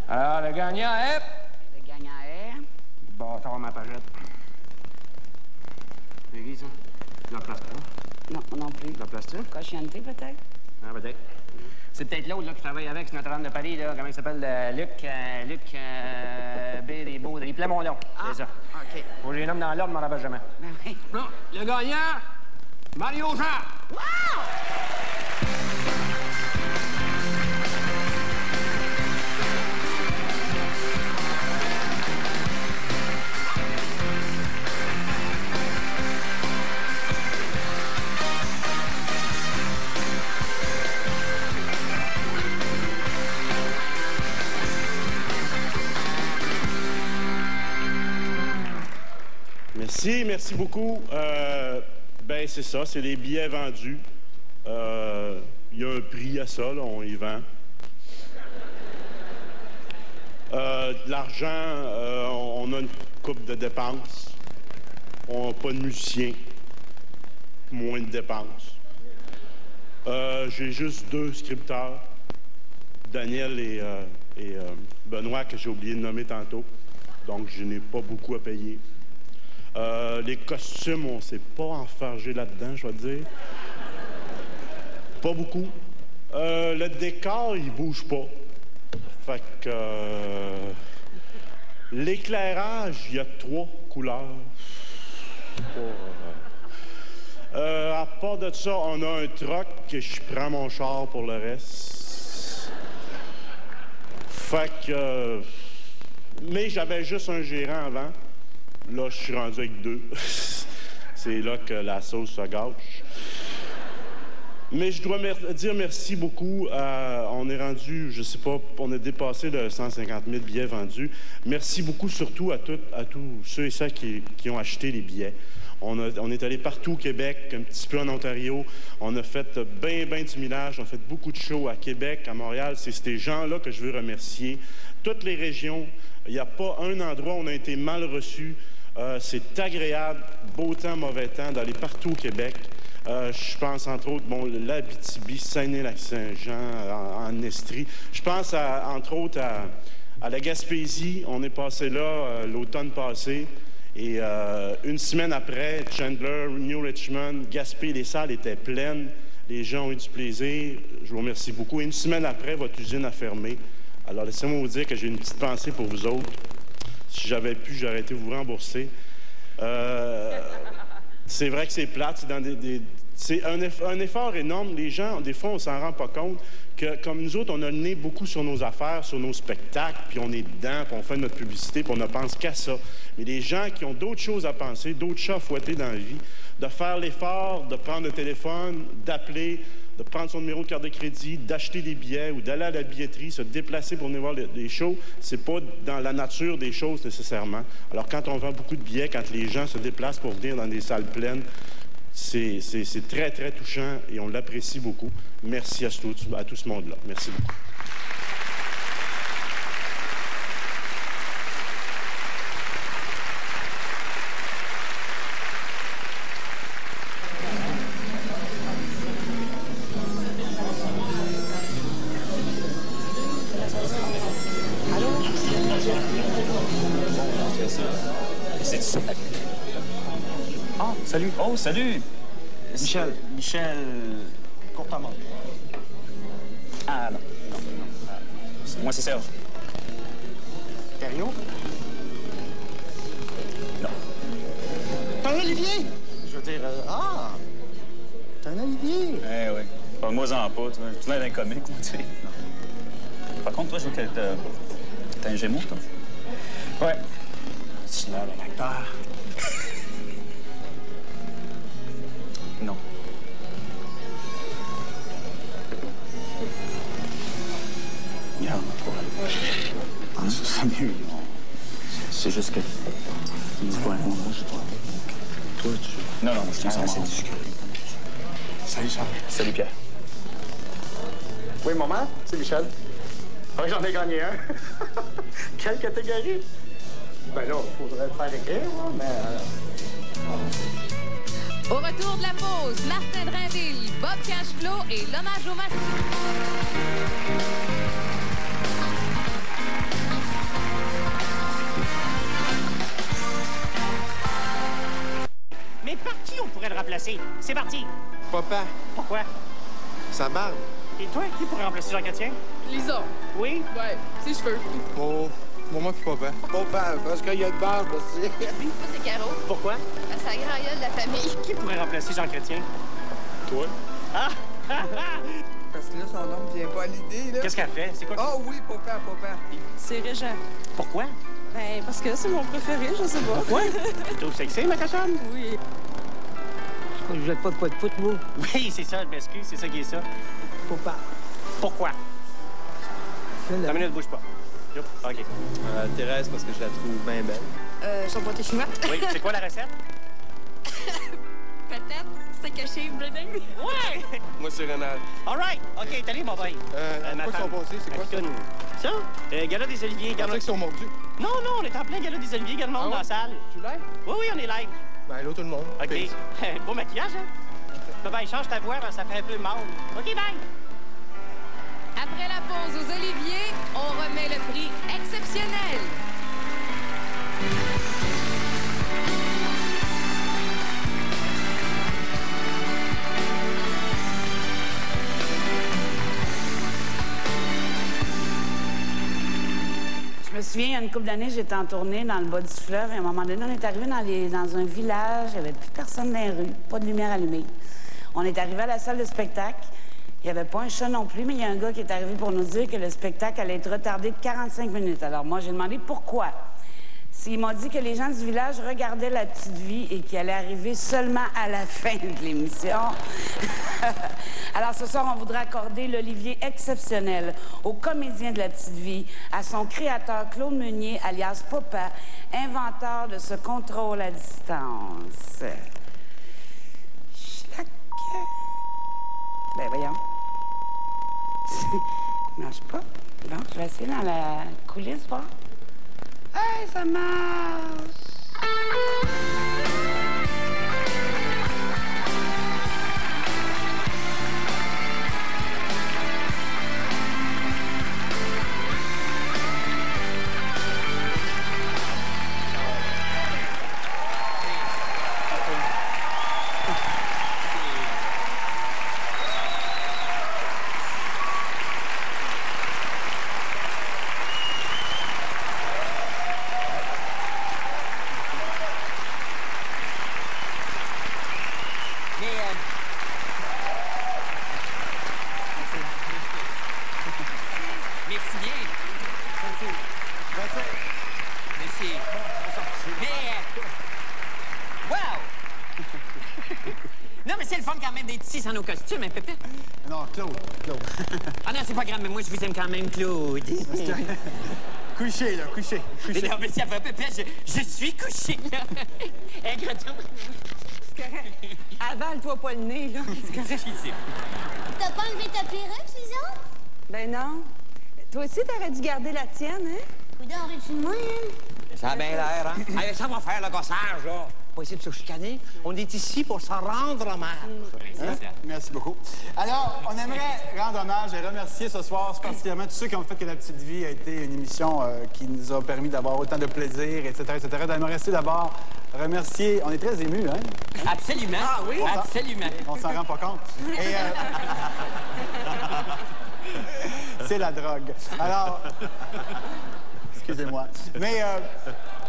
Alors, le gagnant est... Le gagnant est... Bâtard, ma pagette. C'est qui, ça? Tu la places pas? Non, non plus. Tu la places-tu? Cochianté, peut-être? Ah, peut-être. C'est peut-être l'autre là, qui travaille avec, c'est Notre-Dame de Paris, là. Comment il s'appelle? Luc Béry-Baudry. Plamondon, c'est ça. OK. Faut que je les nomme dans l'ordre, mais on n'en rappelle jamais. Ben oui. Non, le gagnant, Mario Jean. Wow! Merci beaucoup. Ben, c'est ça, c'est les billets vendus. Il y a un prix à ça, là, on y vend. De l'argent, on a une coupe de dépenses. On n'a pas de musiciens. Moins de dépenses. J'ai juste 2 scripteurs. Daniel et Benoît, que j'ai oublié de nommer tantôt. Donc, je n'ai pas beaucoup à payer. Les costumes, on s'est pas enfargé là-dedans, je vais te dire. Pas beaucoup. Le décor, il bouge pas. Fait que... l'éclairage, il y a 3 couleurs. À part de ça, on a un truck que je prends mon char pour le reste. Fait que... mais j'avais juste un gérant avant. Là, je suis rendu avec 2. C'est là que la sauce se gâche. Mais je dois dire merci beaucoup. On est rendu, je sais pas, on a dépassé le 150 000 billets vendus. Merci beaucoup surtout à tous ceux et celles qui ont acheté les billets. On est allé partout au Québec, un petit peu en Ontario. On a fait bien du millage. On a fait beaucoup de shows à Québec, à Montréal. C'est ces gens-là que je veux remercier. Toutes les régions, il n'y a pas un endroit où on a été mal reçus. C'est agréable, beau temps, mauvais temps, d'aller partout au Québec. Je pense, entre autres, bon, l'Abitibi, Saguenay-Lac-Saint-Jean, en Estrie. Je pense, entre autres, à la Gaspésie. On est passé là l'automne passé. Et une semaine après, Chandler, New Richmond, Gaspé, les salles étaient pleines. Les gens ont eu du plaisir. Je vous remercie beaucoup. Et une semaine après, votre usine a fermé. Alors, laissez-moi vous dire que j'ai une petite pensée pour vous autres. Si j'avais pu, j'aurais été vous rembourser. C'est vrai que c'est plate. C'est un effort énorme. Les gens, des fois, on s'en rend pas compte que, comme nous autres, on a le nez beaucoup sur nos affaires, sur nos spectacles, puis on est dedans, puis on fait notre publicité, puis on ne pense qu'à ça. Mais les gens qui ont d'autres choses à penser, d'autres chats à fouetter dans la vie, de faire l'effort, de prendre le téléphone, d'appeler, de prendre son numéro de carte de crédit, d'acheter des billets ou d'aller à la billetterie, se déplacer pour venir voir les shows, c'est pas dans la nature des choses nécessairement. Alors quand on vend beaucoup de billets, quand les gens se déplacent pour venir dans des salles pleines, c'est très, très touchant et on l'apprécie beaucoup. Merci à tout ce monde-là. Merci beaucoup. Ah, salut. Oh, salut. Michel. Michel... Courtement. Ah, non. Moi, c'est Serge. Cario? Non. T'as un Olivier? Je veux dire, t'as un Olivier? Eh oui. Parle-moi-en pas, tu l'air d'un comique, moi, tu sais. Par contre, toi, je veux que t'as un Gémeaux, toi? Ouais. C'est l'air d'un acteur. Non. Regarde, pour aller. C'est mieux, non. C'est juste que... Tu dis quoi, non? Moi, je sais pas. Toi, tu... Non, je tiens ça. C'est discret. Salut, Charles. Salut, Pierre. Oui, maman, c'est Michel. J'en ai gagné un. Quelle catégorie? Ben là, il faudrait le faire écrire, mais... Au retour de la pause, Martin Drainville, Bob Cashflow et l'hommage au masque. Mais par qui on pourrait le remplacer? C'est parti. Papa. Pourquoi? Sa barbe. Et toi, qui pourrait remplacer Jean Chrétien? Lisa. Oui? Ouais, ses cheveux. Oh, moi puis papa. Papa, parce qu'il y a de barbe aussi. Moi, c'est Caro. Pourquoi? C'est la grand gueule de la famille. Qui pourrait remplacer Jean Chrétien? Toi? Ah! Parce que là, son nom ne vient pas à l'idée, là. Qu'est-ce qu'elle fait? C'est quoi? Ah oui, papa. C'est Régent. Pourquoi? Ben, parce que c'est mon préféré, je sais pas. Pourquoi? Tu trouves sexy, ma cochonne? Oui. Je jette pas de poids de poutre, moi. Oui, c'est ça, je m'excuse, c'est ça qui est ça. Papa. Pourquoi? La minute, bouge pas. Yep. OK. Thérèse, parce que je la trouve bien belle. Son pâté chinois. Oui, c'est quoi la recette? Peut-être. C'est caché, bleeding. Ouais! Moi, c'est Renald. All right. OK, t'es allé, mon boy. Quoi sont passés? C'est quoi ça? Ça? Gala des Oliviers. Gala qu'ils sont mordus. Non, on est en plein Gala des Oliviers, également dans la salle. Tu live? Oui, on est live. Ben, allô, tout le monde. OK. Beau maquillage, hein? Papa, change ta voix, ça fait un peu mal. OK, bye! Après la pause aux Oliviers, on remet le prix exceptionnel. Je me souviens, il y a une couple d'années, j'étais en tournée dans le bas du fleuve. Et à un moment donné, on est arrivé dans un village. Il n'y avait plus personne dans les rues, pas de lumière allumée. On est arrivé à la salle de spectacle. Il n'y avait pas un chat non plus, mais il y a un gars qui est arrivé pour nous dire que le spectacle allait être retardé de 45 minutes. Alors moi, j'ai demandé pourquoi. Il m'a dit que les gens du village regardaient La Petite Vie et qu'il allait arriver seulement à la fin de l'émission. Alors ce soir, on voudrait accorder l'Olivier exceptionnel au comédien de La Petite Vie, à son créateur Claude Meunier, alias Papa, inventeur de ce contrôle à distance. Schlack. Ben voyons. Ça marche pas. Bon, je vais essayer dans la coulisse, voir. Hey, ça marche! Sans nos costumes, hein, Pépé? Non, Claude. Ah non, c'est pas grave, mais moi, je vous aime quand même, Claude. Couché, là, couché. Mais non, mais ça va, Pépé, je suis couché, là. Hein, Greton? C'est correct. Avale-toi pas le nez, là. C'est correct. T'as pas enlevé ta perruque, Susan? Ben non. Toi aussi, t'aurais dû garder la tienne, hein? Coudon, aurais-tu de moi, hein? Ça a bien l'air, hein? Allez, ça va faire le gossage, là. pas essayer de se chicaner. On est ici pour s'en rendre hommage. Hein? Merci beaucoup. Alors, on aimerait rendre hommage et remercier ce soir particulièrement tous ceux qui ont fait que La Petite Vie a été une émission qui nous a permis d'avoir autant de plaisir, etc., etc. J'aimerais d'abord remercier... On est très émus, hein? Absolument. Ah oui? Absolument. On s'en rend pas compte. Et, c'est la drogue. Alors... Excusez-moi. Mais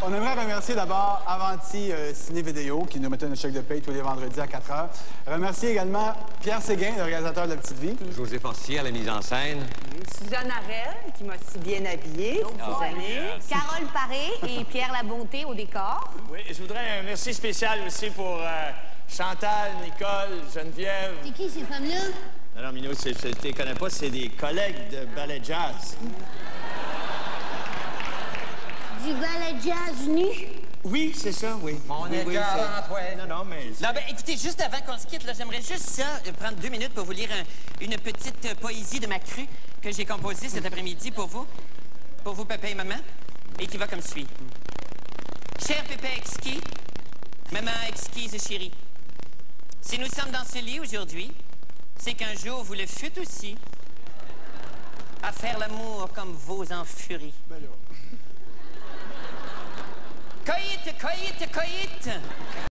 on aimerait remercier d'abord Avanti Ciné Vidéo, qui nous mettait un chèque de paye tous les vendredis à 4 h. Remercier également Pierre Séguin, le réalisateur de La Petite Vie. José Forcier à la mise en scène. Suzanne Arel, qui m'a si bien habillée ces années. Carole Paré et Pierre Labonté au décor. Oui, je voudrais un merci spécial aussi pour Chantal, Nicole, Geneviève. C'est qui ces femmes-là? Non, Minou, je ne les connais pas, c'est des collègues de ballet jazz. Du ballet jazz nu? Oui, c'est ça, oui. On est Non, non, mais... Non, ben, écoutez, juste avant qu'on se quitte, j'aimerais juste prendre 2 minutes pour vous lire une petite poésie de ma crue que j'ai composée cet après-midi pour vous, papa et maman, et qui va comme suit. Cher pépé exquis, maman exquise chérie, si nous sommes dans ce lit aujourd'hui, c'est qu'un jour vous le fûtes aussi, à faire l'amour comme vos en furie. Coït, coït, coït.